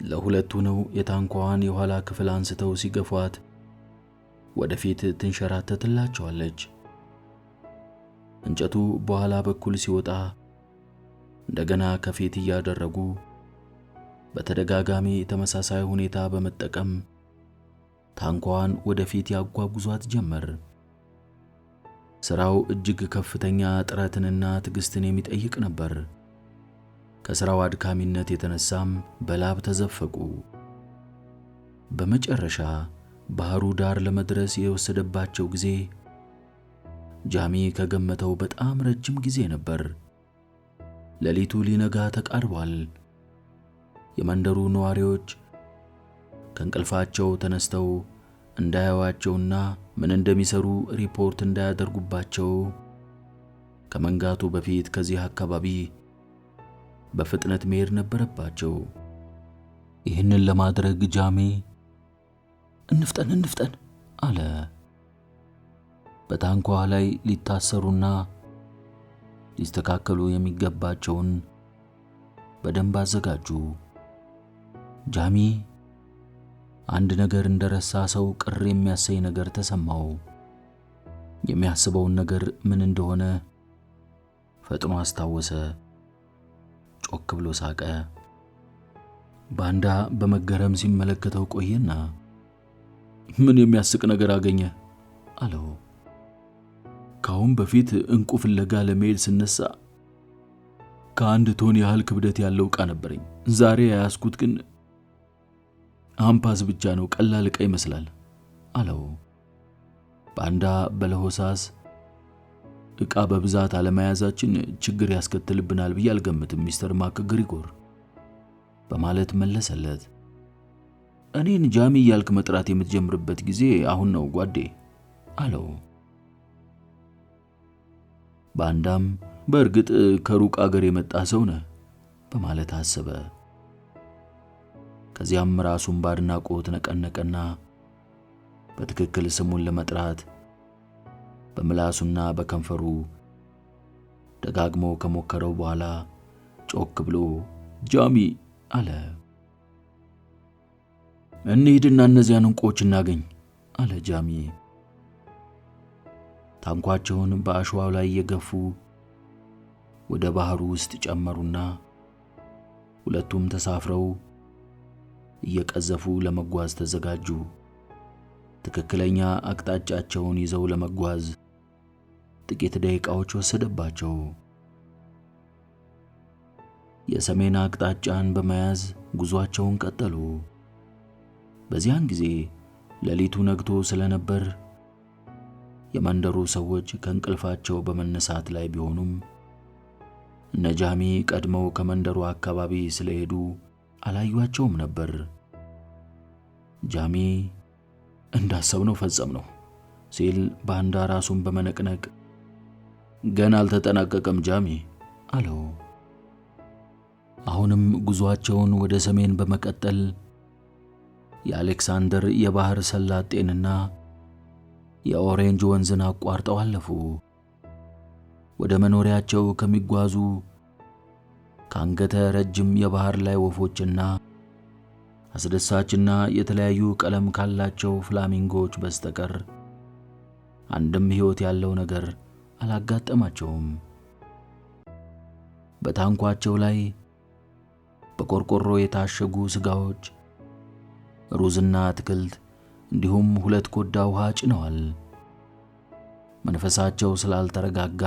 ለሁለቱ ነው የታንኳዋን የኋላ ክፍል አንስተው ሲገፏት ወደፊት ትንሸራተትላቸዋለች። እንጨቱ በኋላ በኩል ሲወጣ እንደገና ከፊት እያደረጉ በተደጋጋሚ ተመሳሳይ ሁኔታ በመጠቀም ታንኳዋን ወደፊት ያጓጉዟት ጀመር። ስራው እጅግ ከፍተኛ ጥረትንና ትዕግስትን የሚጠይቅ ነበር። ከስራው አድካሚነት የተነሳም በላብ ተዘፈቁ። በመጨረሻ ባህሩ ዳር ለመድረስ የወሰደባቸው ጊዜ ጃሚ ከገመተው በጣም ረጅም ጊዜ ነበር። ሌሊቱ ሊነጋ ተቃርቧል። የመንደሩ ነዋሪዎች ከእንቅልፋቸው ተነስተው እንዳያዩዋቸውና ምን እንደሚሰሩ ሪፖርት እንዳያደርጉባቸው ከመንጋቱ በፊት ከዚህ አካባቢ በፍጥነት መሄድ ነበረባቸው። ይህንን ለማድረግ ጃሚ እንፍጠን አለ። በታንኳ ላይ ሊታሰሩና ሊስተካከሉ የሚገባቸውን በደንብ አዘጋጁ። ጃሚ አንድ ነገር እንደረሳ ሰው ቅር የሚያሰኝ ነገር ተሰማው። የሚያስበውን ነገር ምን እንደሆነ ፈጥኖ አስታወሰ። ጮክ ብሎ ሳቀ። ባንዳ በመገረም ሲመለከተው ቆየና ምን የሚያስቅ ነገር አገኘ አለው። ካሁን በፊት እንቁ ፍለጋ ለመሄድ ስነሳ ከአንድ ቶን ያህል ክብደት ያለው ዕቃ ነበረኝ። ዛሬ ያያዝኩት ግን አምፓስ ብቻ ነው። ቀላል ዕቃ ይመስላል አለው። ባንዳ በለሆሳስ ዕቃ በብዛት አለመያዛችን ችግር ያስከትልብናል ብዬ አልገምትም ሚስተር ማክግሪጎር በማለት መለሰለት። እኔን ጃሚ እያልክ መጥራት የምትጀምርበት ጊዜ አሁን ነው ጓዴ አለው። ባንዳም በእርግጥ ከሩቅ አገር የመጣ ሰው ነህ በማለት አሰበ። ከዚያም ራሱን ባድናቆት ነቀነቀና በትክክል ስሙን ለመጥራት በምላሱና በከንፈሩ ደጋግሞ ከሞከረው በኋላ ጮክ ብሎ ጃሚ አለ። እንሂድና እነዚያን እንቁዎች እናገኝ አለ ጃሚ። ታንኳቸውን በአሸዋው ላይ የገፉ ወደ ባህሩ ውስጥ ጨመሩና ሁለቱም ተሳፍረው እየቀዘፉ ለመጓዝ ተዘጋጁ። ትክክለኛ አቅጣጫቸውን ይዘው ለመጓዝ ጥቂት ደቂቃዎች ወሰደባቸው። የሰሜን አቅጣጫን በመያዝ ጉዟቸውን ቀጠሉ። በዚያን ጊዜ ሌሊቱ ነግቶ ስለነበር የመንደሩ ሰዎች ከእንቅልፋቸው በመነሳት ላይ ቢሆኑም እነጃሚ ቀድመው ከመንደሩ አካባቢ ስለሄዱ አላዩአቸውም ነበር። ጃሚ እንዳሰብነው ፈጸምነው ሲል ባንዳ ራሱን በመነቅነቅ ገና አልተጠናቀቀም ጃሚ አለው። አሁንም ጉዟቸውን ወደ ሰሜን በመቀጠል የአሌክሳንደር የባህር ሰላጤንና የኦሬንጅ ወንዝን አቋርጠው አለፉ። ወደ መኖሪያቸው ከሚጓዙ ከአንገተ ረጅም የባህር ላይ ወፎችና አስደሳችና የተለያዩ ቀለም ካላቸው ፍላሚንጎች በስተቀር አንድም ሕይወት ያለው ነገር አላጋጠማቸውም። በታንኳቸው ላይ በቆርቆሮ የታሸጉ ስጋዎች፣ ሩዝና አትክልት እንዲሁም 2 ኮዳ ውሃ ጭነዋል። መንፈሳቸው ስላልተረጋጋ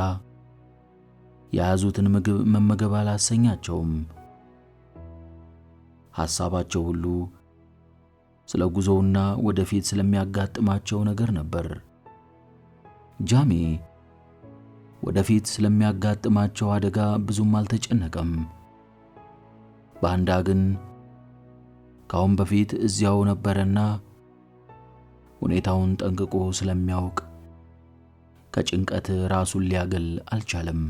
የያዙትን ምግብ መመገብ አላሰኛቸውም። ሐሳባቸው ሁሉ ስለ ጉዞውና ወደፊት ስለሚያጋጥማቸው ነገር ነበር። ጃሚ ወደፊት ስለሚያጋጥማቸው አደጋ ብዙም አልተጨነቀም። ባንዳ ግን ካሁን በፊት እዚያው ነበረና ሁኔታውን ጠንቅቆ ስለሚያውቅ ከጭንቀት ራሱን ሊያገል አልቻለም።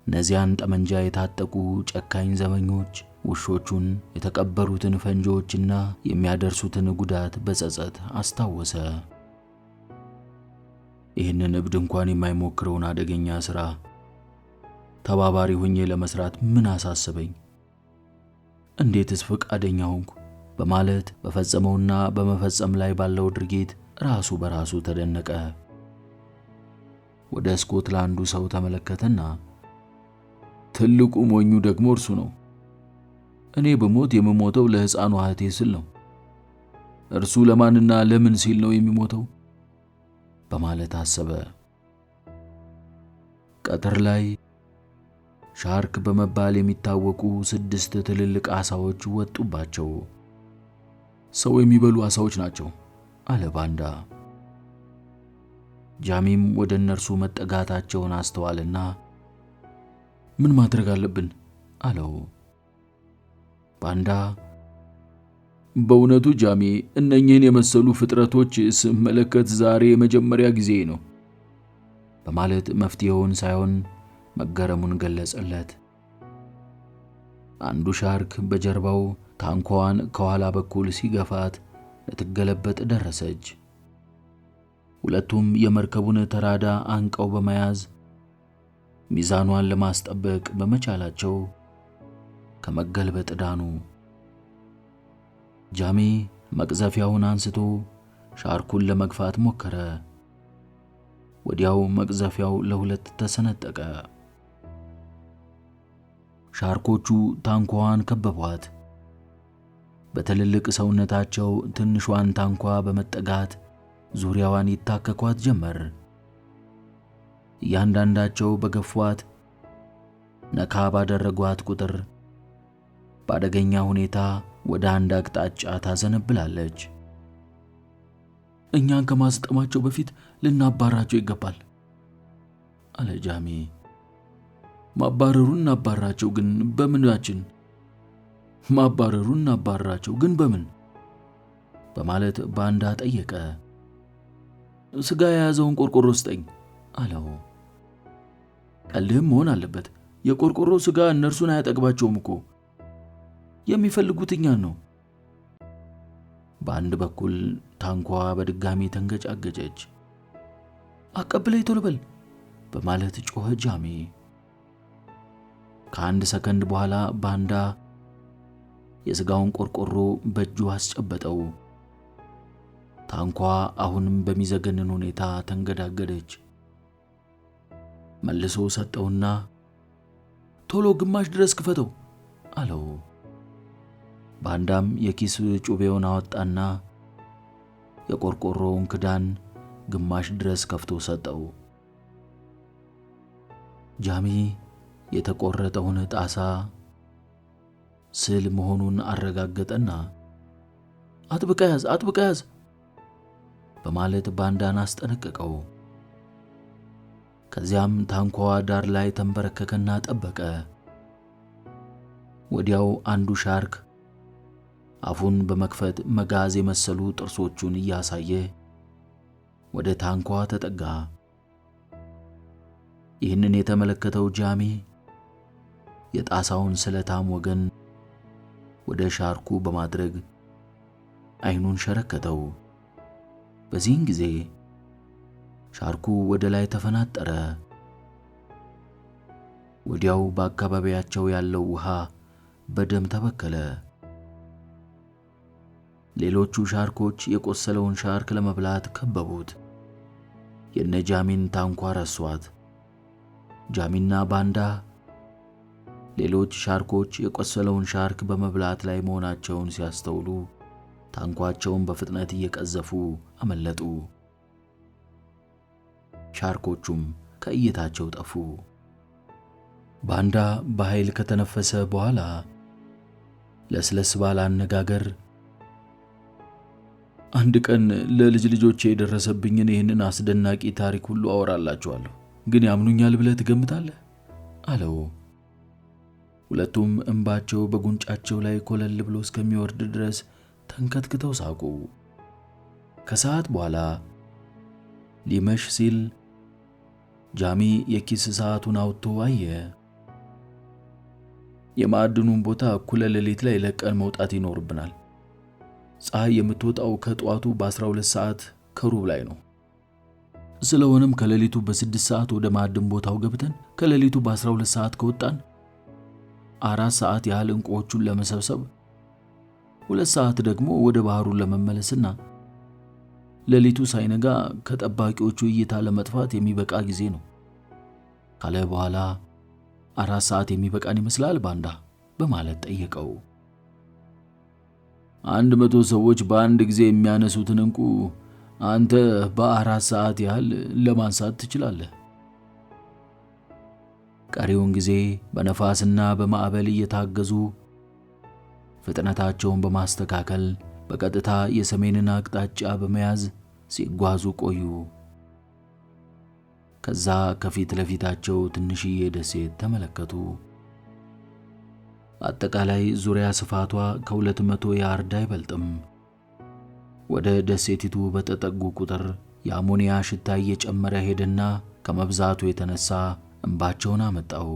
እነዚያን ጠመንጃ የታጠቁ ጨካኝ ዘመኞች ውሾቹን፣ የተቀበሩትን ፈንጂዎችና የሚያደርሱትን ጉዳት በጸጸት አስታወሰ። ይህንን እብድ እንኳን የማይሞክረውን አደገኛ ሥራ ተባባሪ ሆኜ ለመስራት ምን አሳሰበኝ? እንዴትስ ፈቃደኛ ሆንኩ? በማለት በፈጸመውና በመፈጸም ላይ ባለው ድርጊት ራሱ በራሱ ተደነቀ። ወደ ስኮትላንዱ ሰው ተመለከተና ትልቁ ሞኙ ደግሞ እርሱ ነው። እኔ በሞት የምሞተው ለሕፃኗ እህቴ ስል ነው። እርሱ ለማንና ለምን ሲል ነው የሚሞተው? በማለት አሰበ። ቀትር ላይ ሻርክ በመባል የሚታወቁ 6 ትልልቅ ዓሳዎች ወጡባቸው። ሰው የሚበሉ አሳዎች ናቸው አለ ባንዳ። ጃሚም ወደ እነርሱ መጠጋታቸውን አስተዋልና ምን ማድረግ አለብን አለው። ባንዳ በእውነቱ ጃሚ እነኚህን የመሰሉ ፍጥረቶች ስመለከት ዛሬ የመጀመሪያ ጊዜ ነው በማለት መፍትሄውን ሳይሆን መገረሙን ገለጸለት። አንዱ ሻርክ በጀርባው ታንኳዋን ከኋላ በኩል ሲገፋት ልትገለበጥ ደረሰች። ሁለቱም የመርከቡን ተራዳ አንቀው በመያዝ ሚዛኗን ለማስጠበቅ በመቻላቸው ከመገልበጥ ዳኑ። ጃሚ መቅዘፊያውን አንስቶ ሻርኩን ለመግፋት ሞከረ። ወዲያው መቅዘፊያው ለሁለት ተሰነጠቀ። ሻርኮቹ ታንኳዋን ከበቧት። በትልልቅ ሰውነታቸው ትንሿን ታንኳ በመጠጋት ዙሪያዋን ይታከኳት ጀመር። እያንዳንዳቸው በገፏት ነካ ባደረጓት ቁጥር በአደገኛ ሁኔታ ወደ አንድ አቅጣጫ ታዘነብላለች። እኛን ከማስጠማቸው በፊት ልናባራቸው ይገባል አለ ጃሚ። ማባረሩን እናባራቸው ግን በምናችን? ማባረሩን እናባራቸው ግን በምን? በማለት ባንዳ ጠየቀ። ስጋ የያዘውን ቆርቆሮ ስጠኝ አለው። ቀልህም መሆን አለበት። የቆርቆሮ ስጋ እነርሱን አያጠግባቸውም እኮ የሚፈልጉት እኛን ነው። በአንድ በኩል ታንኳ በድጋሚ ተንገጫገጨች። አቀብለኝ ቶሎ በል በማለት ጮኸ ጃሚ። ከአንድ ሰከንድ በኋላ ባንዳ የስጋውን ቆርቆሮ በእጁ አስጨበጠው። ታንኳ አሁንም በሚዘገንን ሁኔታ ተንገዳገደች። መልሶ ሰጠውና ቶሎ ግማሽ ድረስ ክፈተው አለው። ባንዳም የኪስ ጩቤውን አወጣና የቆርቆሮውን ክዳን ግማሽ ድረስ ከፍቶ ሰጠው። ጃሚ የተቆረጠውን ጣሳ ስል መሆኑን አረጋገጠና አጥብቀ ያዝ በማለት ባንዳን አስጠነቀቀው። ከዚያም ታንኳዋ ዳር ላይ ተንበረከከና ጠበቀ። ወዲያው አንዱ ሻርክ አፉን በመክፈት መጋዝ የመሰሉ ጥርሶቹን እያሳየ ወደ ታንኳ ተጠጋ። ይህንን የተመለከተው ጃሚ የጣሳውን ስለታም ወገን ወደ ሻርኩ በማድረግ አይኑን ሸረከተው። በዚህን ጊዜ ሻርኩ ወደ ላይ ተፈናጠረ። ወዲያው በአካባቢያቸው ያለው ውሃ በደም ተበከለ። ሌሎቹ ሻርኮች የቆሰለውን ሻርክ ለመብላት ከበቡት። የነጃሚን ታንኳ ረሷት። ጃሚና ባንዳ ሌሎች ሻርኮች የቆሰለውን ሻርክ በመብላት ላይ መሆናቸውን ሲያስተውሉ ታንኳቸውን በፍጥነት እየቀዘፉ አመለጡ። ሻርኮቹም ከእይታቸው ጠፉ። ባንዳ በኃይል ከተነፈሰ በኋላ ለስለስ ባለ አነጋገር አንድ ቀን ለልጅ ልጆቼ የደረሰብኝን ይህንን አስደናቂ ታሪክ ሁሉ አወራላችኋለሁ፣ ግን ያምኑኛል ብለህ ትገምታለህ? አለው። ሁለቱም እንባቸው በጉንጫቸው ላይ ኮለል ብሎ እስከሚወርድ ድረስ ተንከትክተው ሳቁ። ከሰዓት በኋላ ሊመሽ ሲል ጃሚ የኪስ ሰዓቱን አውጥቶ አየ። የማዕድኑን ቦታ እኩለ ሌሊት ላይ ለቀን መውጣት ይኖርብናል። ፀሐይ የምትወጣው ከጧቱ በ12 ሰዓት ከሩብ ላይ ነው። ስለሆነም ከሌሊቱ በ6 ሰዓት ወደ ማዕድን ቦታው ገብተን ከሌሊቱ በ12 ሰዓት ከወጣን 4 ሰዓት ያህል እንቁዎቹን ለመሰብሰብ 2 ሰዓት ደግሞ ወደ ባህሩ ለመመለስና ሌሊቱ ሳይነጋ ከጠባቂዎቹ እይታ ለመጥፋት የሚበቃ ጊዜ ነው ካለ በኋላ 4 ሰዓት የሚበቃን ይመስላል ባንዳ በማለት ጠየቀው። 100 ሰዎች በአንድ ጊዜ የሚያነሱትን እንቁ አንተ በ4 ሰዓት ያህል ለማንሳት ትችላለህ። ቀሪውን ጊዜ በነፋስና በማዕበል እየታገዙ ፍጥነታቸውን በማስተካከል በቀጥታ የሰሜንን አቅጣጫ በመያዝ ሲጓዙ ቆዩ። ከዛ ከፊት ለፊታቸው ትንሽዬ ደሴት ተመለከቱ። አጠቃላይ ዙሪያ ስፋቷ ከ200 ያርድ አይበልጥም። ወደ ደሴቲቱ በተጠጉ ቁጥር የአሞኒያ ሽታ እየጨመረ ሄደና ከመብዛቱ የተነሳ እንባቸውን አመጣው።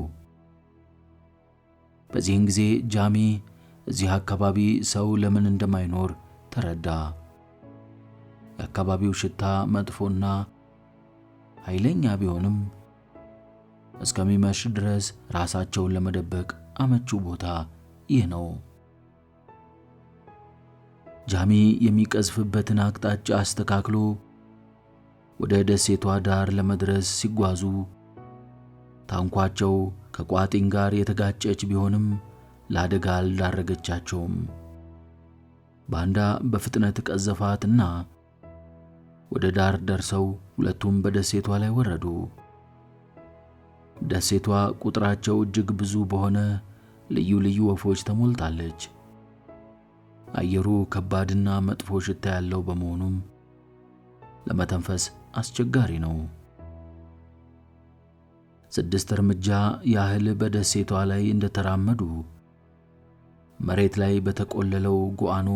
በዚህን ጊዜ ጃሚ እዚህ አካባቢ ሰው ለምን እንደማይኖር ተረዳ። የአካባቢው ሽታ መጥፎና ኃይለኛ ቢሆንም እስከሚመሽ ድረስ ራሳቸውን ለመደበቅ አመቹ ቦታ ይህ ነው። ጃሚ የሚቀዝፍበትን አቅጣጫ አስተካክሎ ወደ ደሴቷ ዳር ለመድረስ ሲጓዙ ታንኳቸው ከቋጥኝ ጋር የተጋጨች ቢሆንም ለአደጋ አልዳረገቻቸውም። ባንዳ በፍጥነት ቀዘፋትና ወደ ዳር ደርሰው ሁለቱም በደሴቷ ላይ ወረዱ። ደሴቷ ቁጥራቸው እጅግ ብዙ በሆነ ልዩ ልዩ ወፎች ተሞልታለች። አየሩ ከባድና መጥፎ ሽታ ያለው በመሆኑም ለመተንፈስ አስቸጋሪ ነው። 6 እርምጃ ያህል በደሴቷ ላይ እንደተራመዱ መሬት ላይ በተቆለለው ጉዓኖ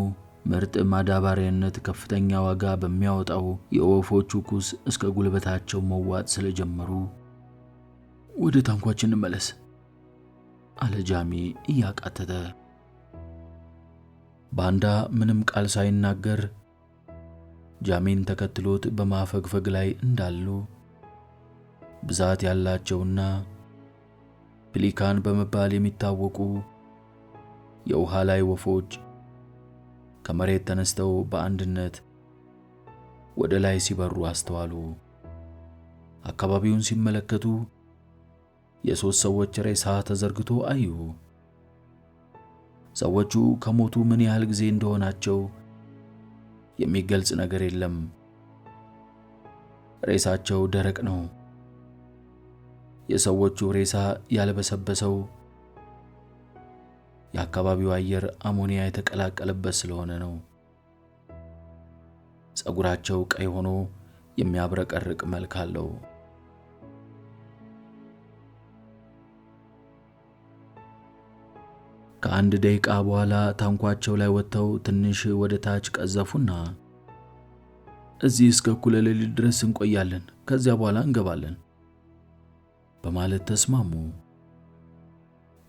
ምርጥ ማዳበሪያነት ከፍተኛ ዋጋ በሚያወጣው የወፎቹ ኩስ እስከ ጉልበታቸው መዋጥ ስለጀመሩ ወደ ታንኳችን እንመለስ አለ ጃሚ እያቃተተ። ባንዳ ምንም ቃል ሳይናገር ጃሚን ተከትሎት በማፈግፈግ ላይ እንዳሉ ብዛት ያላቸውና ፔሊካን በመባል የሚታወቁ የውሃ ላይ ወፎች ከመሬት ተነስተው በአንድነት ወደ ላይ ሲበሩ አስተዋሉ። አካባቢውን ሲመለከቱ የ3 ሰዎች ሬሳ ተዘርግቶ አዩ። ሰዎቹ ከሞቱ ምን ያህል ጊዜ እንደሆናቸው የሚገልጽ ነገር የለም። ሬሳቸው ደረቅ ነው። የሰዎቹ ሬሳ ያልበሰበሰው የአካባቢው አየር አሞኒያ የተቀላቀለበት ስለሆነ ነው። ጸጉራቸው ቀይ ሆኖ የሚያብረቀርቅ መልክ አለው። ከአንድ ደቂቃ በኋላ ታንኳቸው ላይ ወጥተው ትንሽ ወደ ታች ቀዘፉና እዚህ እስከ እኩለ ሌሊት ድረስ እንቆያለን፣ ከዚያ በኋላ እንገባለን በማለት ተስማሙ።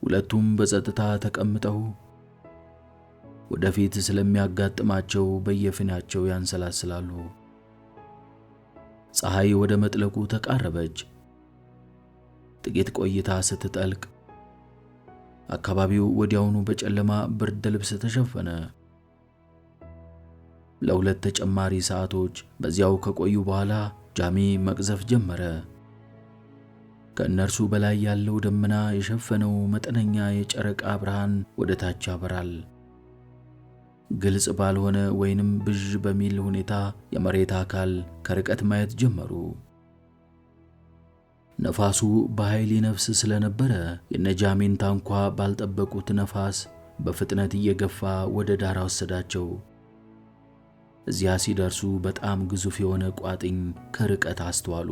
ሁለቱም በጸጥታ ተቀምጠው ወደፊት ስለሚያጋጥማቸው በየፊናቸው ያንሰላስላሉ። ፀሐይ ወደ መጥለቁ ተቃረበች። ጥቂት ቆይታ ስትጠልቅ አካባቢው ወዲያውኑ በጨለማ ብርድ ልብስ ተሸፈነ። ለ2 ተጨማሪ ሰዓቶች በዚያው ከቆዩ በኋላ ጃሚ መቅዘፍ ጀመረ። ከእነርሱ በላይ ያለው ደመና የሸፈነው መጠነኛ የጨረቃ ብርሃን ወደ ታች ያበራል። ግልጽ ባልሆነ ወይንም ብዥ በሚል ሁኔታ የመሬት አካል ከርቀት ማየት ጀመሩ። ነፋሱ በኃይል ይነፍስ ስለነበረ የነጃሚን ታንኳ ባልጠበቁት ነፋስ በፍጥነት እየገፋ ወደ ዳር ወሰዳቸው። እዚያ ሲደርሱ በጣም ግዙፍ የሆነ ቋጥኝ ከርቀት አስተዋሉ።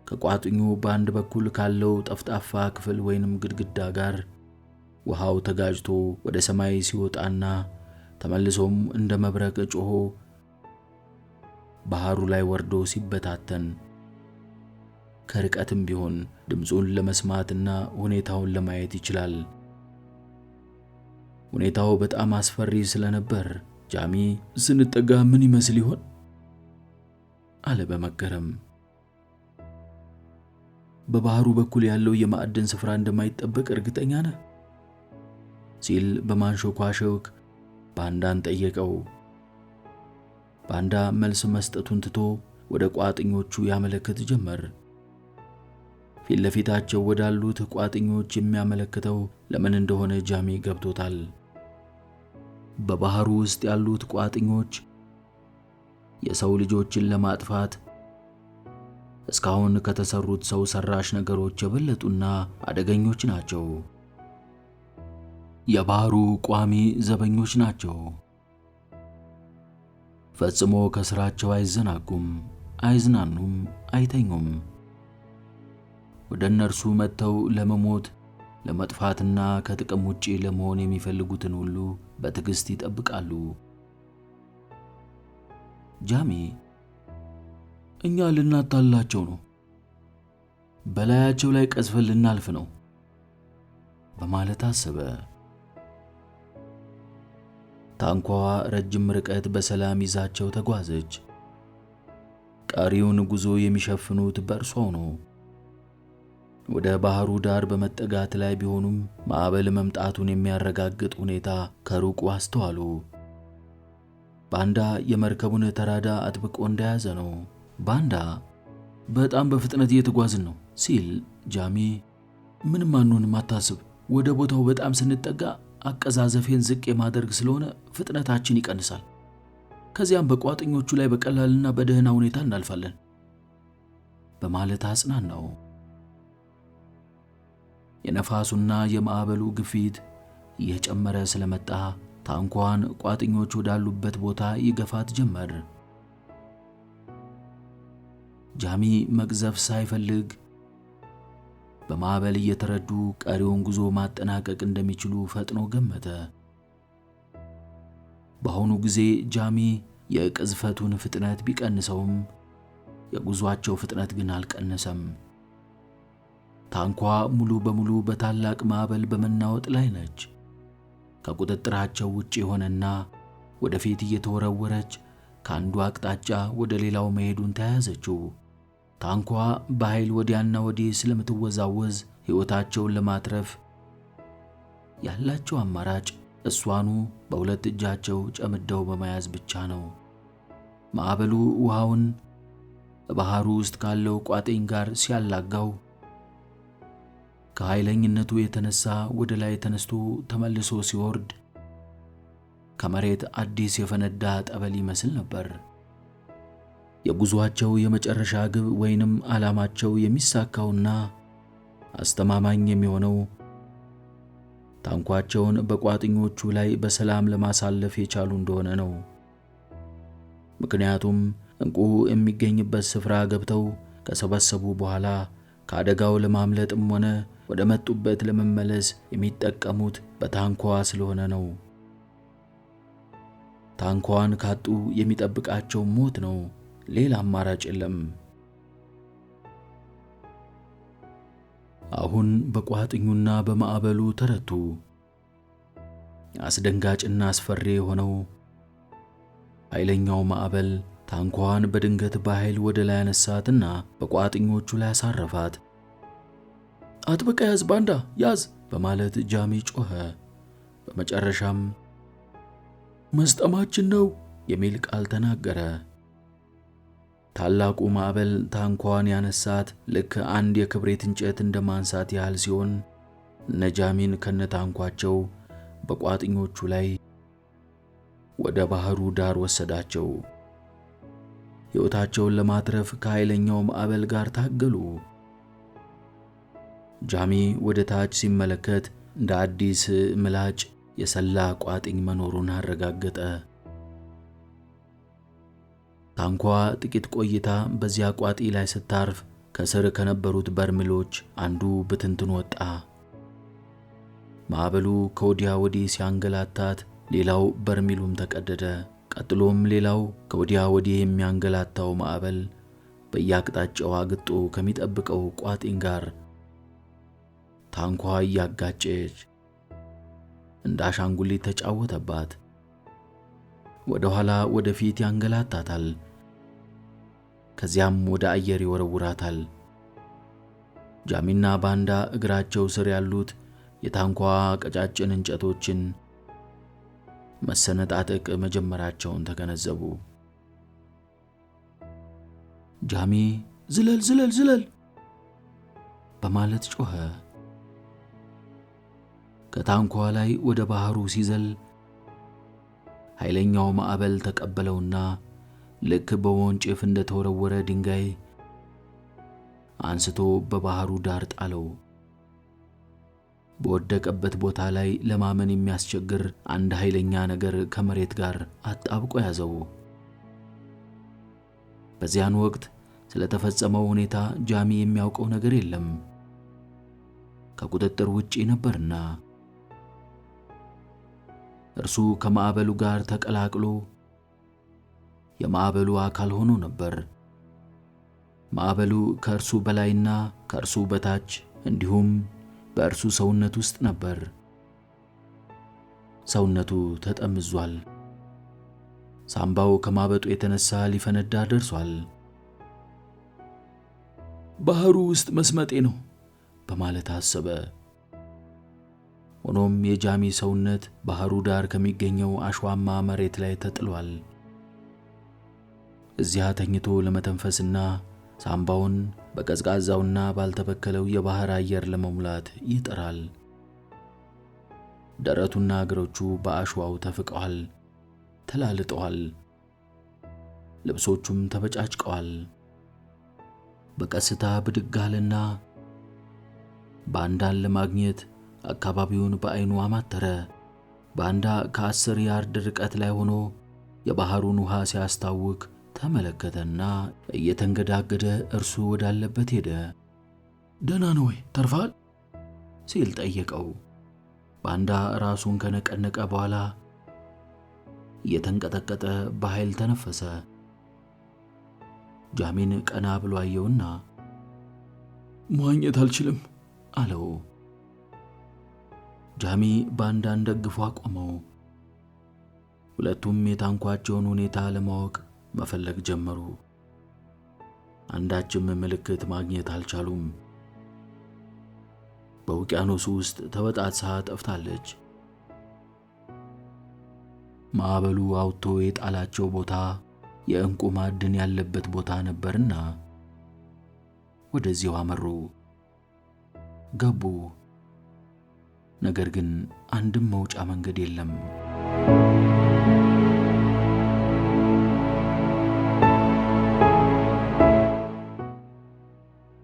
ከቋጥኙ በአንድ በኩል ካለው ጠፍጣፋ ክፍል ወይንም ግድግዳ ጋር ውሃው ተጋጅቶ ወደ ሰማይ ሲወጣና ተመልሶም እንደ መብረቅ ጮሆ ባህሩ ላይ ወርዶ ሲበታተን ከርቀትም ቢሆን ድምጹን ለመስማትና ሁኔታውን ለማየት ይችላል። ሁኔታው በጣም አስፈሪ ስለነበር ጃሚ ስንጠጋ ምን ይመስል ይሆን አለ በመገረም። በባህሩ በኩል ያለው የማዕድን ስፍራ እንደማይጠበቅ እርግጠኛ ነህ ሲል በማንሾኳሾክ ባንዳን ጠየቀው። ባንዳ መልስ መስጠቱን ትቶ ወደ ቋጥኞቹ ያመለክት ጀመር። ፊት ለፊታቸው ወዳሉት ቋጥኞች የሚያመለክተው ለምን እንደሆነ ጃሚ ገብቶታል። በባህሩ ውስጥ ያሉት ቋጥኞች የሰው ልጆችን ለማጥፋት እስካሁን ከተሰሩት ሰው ሰራሽ ነገሮች የበለጡና አደገኞች ናቸው። የባህሩ ቋሚ ዘበኞች ናቸው። ፈጽሞ ከስራቸው አይዘናጉም፣ አይዝናኑም፣ አይተኙም። ወደ እነርሱ መጥተው ለመሞት ለመጥፋትና ከጥቅም ውጪ ለመሆን የሚፈልጉትን ሁሉ በትዕግስት ይጠብቃሉ። ጃሚ እኛ ልናታላቸው ነው፣ በላያቸው ላይ ቀዝፈን ልናልፍ ነው በማለት አሰበ። ታንኳ ረጅም ርቀት በሰላም ይዛቸው ተጓዘች። ቀሪውን ጉዞ የሚሸፍኑት በእርሷው ነው። ወደ ባህሩ ዳር በመጠጋት ላይ ቢሆኑም ማዕበል መምጣቱን የሚያረጋግጥ ሁኔታ ከሩቁ አስተዋሉ። ባንዳ የመርከቡን ተራዳ አጥብቆ እንደያዘ ነው። ባንዳ በጣም በፍጥነት እየተጓዝን ነው ሲል ጃሚ ምንም አንሆንም አታስብ፣ ወደ ቦታው በጣም ስንጠጋ አቀዛዘፌን ዝቅ የማድረግ ስለሆነ ፍጥነታችን ይቀንሳል። ከዚያም በቋጥኞቹ ላይ በቀላልና በደህና ሁኔታ እናልፋለን በማለት አጽናናው። የነፋሱና የማዕበሉ ግፊት እየጨመረ ስለመጣ ታንኳን ቋጥኞች ወዳሉበት ቦታ ይገፋት ጀመር። ጃሚ መቅዘፍ ሳይፈልግ በማዕበል እየተረዱ ቀሪውን ጉዞ ማጠናቀቅ እንደሚችሉ ፈጥኖ ገመተ። በአሁኑ ጊዜ ጃሚ የቅዝፈቱን ፍጥነት ቢቀንሰውም የጉዞአቸው ፍጥነት ግን አልቀነሰም። ታንኳ ሙሉ በሙሉ በታላቅ ማዕበል በመናወጥ ላይ ነች። ከቁጥጥራቸው ውጪ የሆነና ወደፊት እየተወረወረች ከአንዱ አቅጣጫ ወደ ሌላው መሄዱን ተያያዘችው። ታንኳ በኃይል ወዲያና ወዲህ ስለምትወዛወዝ ሕይወታቸውን ለማትረፍ ያላቸው አማራጭ እሷኑ በሁለት እጃቸው ጨምደው በመያዝ ብቻ ነው። ማዕበሉ ውሃውን በባህሩ ውስጥ ካለው ቋጥኝ ጋር ሲያላጋው ከኃይለኝነቱ የተነሳ ወደ ላይ ተነስቶ ተመልሶ ሲወርድ ከመሬት አዲስ የፈነዳ ጠበል ይመስል ነበር። የጉዞአቸው የመጨረሻ ግብ ወይንም ዓላማቸው የሚሳካውና አስተማማኝ የሚሆነው ታንኳቸውን በቋጥኞቹ ላይ በሰላም ለማሳለፍ የቻሉ እንደሆነ ነው። ምክንያቱም እንቁ የሚገኝበት ስፍራ ገብተው ከሰበሰቡ በኋላ ከአደጋው ለማምለጥም ሆነ ወደ መጡበት ለመመለስ የሚጠቀሙት በታንኳ ስለሆነ ነው። ታንኳን ካጡ የሚጠብቃቸው ሞት ነው። ሌላ አማራጭ የለም። አሁን በቋጥኙና በማዕበሉ ተረቱ። አስደንጋጭና አስፈሪ የሆነው ኃይለኛው ማዕበል ታንኳን በድንገት በኃይል ወደ ላይ ያነሳትና በቋጥኞቹ ላይ አሳረፋት። አጥብቀ ያዝ ባንዳ ያዝ በማለት ጃሚ ጮኸ። በመጨረሻም መስጠማችን ነው የሚል ቃል ተናገረ። ታላቁ ማዕበል ታንኳን ያነሳት ልክ አንድ የክብሪት እንጨት እንደማንሳት ያህል ሲሆን ነጃሚን ከነታንኳቸው በቋጥኞቹ ላይ ወደ ባህሩ ዳር ወሰዳቸው። ሕይወታቸውን ለማትረፍ ከኃይለኛው ማዕበል ጋር ታገሉ። ጃሚ ወደ ታች ሲመለከት እንደ አዲስ ምላጭ የሰላ ቋጥኝ መኖሩን አረጋገጠ። ታንኳ ጥቂት ቆይታ በዚያ ቋጢ ላይ ስታርፍ ከስር ከነበሩት በርሜሎች አንዱ ብትንትን ወጣ። ማዕበሉ ከወዲያ ወዲህ ሲያንገላታት ሌላው በርሜሉም ተቀደደ። ቀጥሎም ሌላው ከወዲያ ወዲህ የሚያንገላታው ማዕበል በየአቅጣጫው አግጦ ከሚጠብቀው ቋጥኝ ጋር ታንኳ እያጋጨች እንደ አሻንጉሊት ተጫወተባት። ወደ ኋላ ወደ ፊት ያንገላታታል። ከዚያም ወደ አየር ይወረውራታል። ጃሚና ባንዳ እግራቸው ስር ያሉት የታንኳ ቀጫጭን እንጨቶችን መሰነጣጠቅ መጀመራቸውን ተገነዘቡ። ጃሚ ዝለል ዝለል ዝለል በማለት ጮኸ። ከታንኳ ላይ ወደ ባህሩ ሲዘል ኃይለኛው ማዕበል ተቀበለውና ልክ በወንጭፍ እንደተወረወረ ድንጋይ አንስቶ በባህሩ ዳር ጣለው። በወደቀበት ቦታ ላይ ለማመን የሚያስቸግር አንድ ኃይለኛ ነገር ከመሬት ጋር አጣብቆ ያዘው። በዚያን ወቅት ስለተፈጸመው ሁኔታ ጃሚ የሚያውቀው ነገር የለም። ከቁጥጥር ውጪ ነበርና እርሱ ከማዕበሉ ጋር ተቀላቅሎ የማዕበሉ አካል ሆኖ ነበር። ማዕበሉ ከእርሱ በላይና ከእርሱ በታች እንዲሁም በእርሱ ሰውነት ውስጥ ነበር። ሰውነቱ ተጠምዟል። ሳምባው ከማበጡ የተነሳ ሊፈነዳ ደርሷል። ባህሩ ውስጥ መስመጤ ነው በማለት አሰበ። ሆኖም የጃሚ ሰውነት ባህሩ ዳር ከሚገኘው አሸዋማ መሬት ላይ ተጥሏል። እዚያ ተኝቶ ለመተንፈስና ሳምባውን በቀዝቃዛውና ባልተበከለው የባህር አየር ለመሙላት ይጥራል። ደረቱና እግሮቹ በአሸዋው ተፍቀዋል፣ ተላልጠዋል። ልብሶቹም ተበጫጭቀዋል። በቀስታ ብድግ አለና ባንዳን ለማግኘት አካባቢውን በዓይኑ አማተረ። ባንዳ ከ10 ያርድ ርቀት ላይ ሆኖ የባህሩን ውሃ ሲያስታውክ ተመለከተና እየተንገዳገደ እርሱ ወዳለበት ሄደ። ደህና ነው ወይ? ተርፋል? ሲል ጠየቀው። ባንዳ ራሱን ከነቀነቀ በኋላ እየተንቀጠቀጠ በኃይል ተነፈሰ። ጃሚን ቀና ብሎ አየውና መዋኘት አልችልም አለው። ጃሚ ባንዳን ደግፎ አቆመው። ሁለቱም የታንኳቸውን ሁኔታ ለማወቅ መፈለግ ጀመሩ። አንዳችም ምልክት ማግኘት አልቻሉም። በውቅያኖሱ ውስጥ ተበጣጥሳ ጠፍታለች። ማዕበሉ አውጥቶ የጣላቸው ቦታ የዕንቁ ማዕድን ያለበት ቦታ ነበርና ወደዚያው አመሩ። ገቡ። ነገር ግን አንድም መውጫ መንገድ የለም።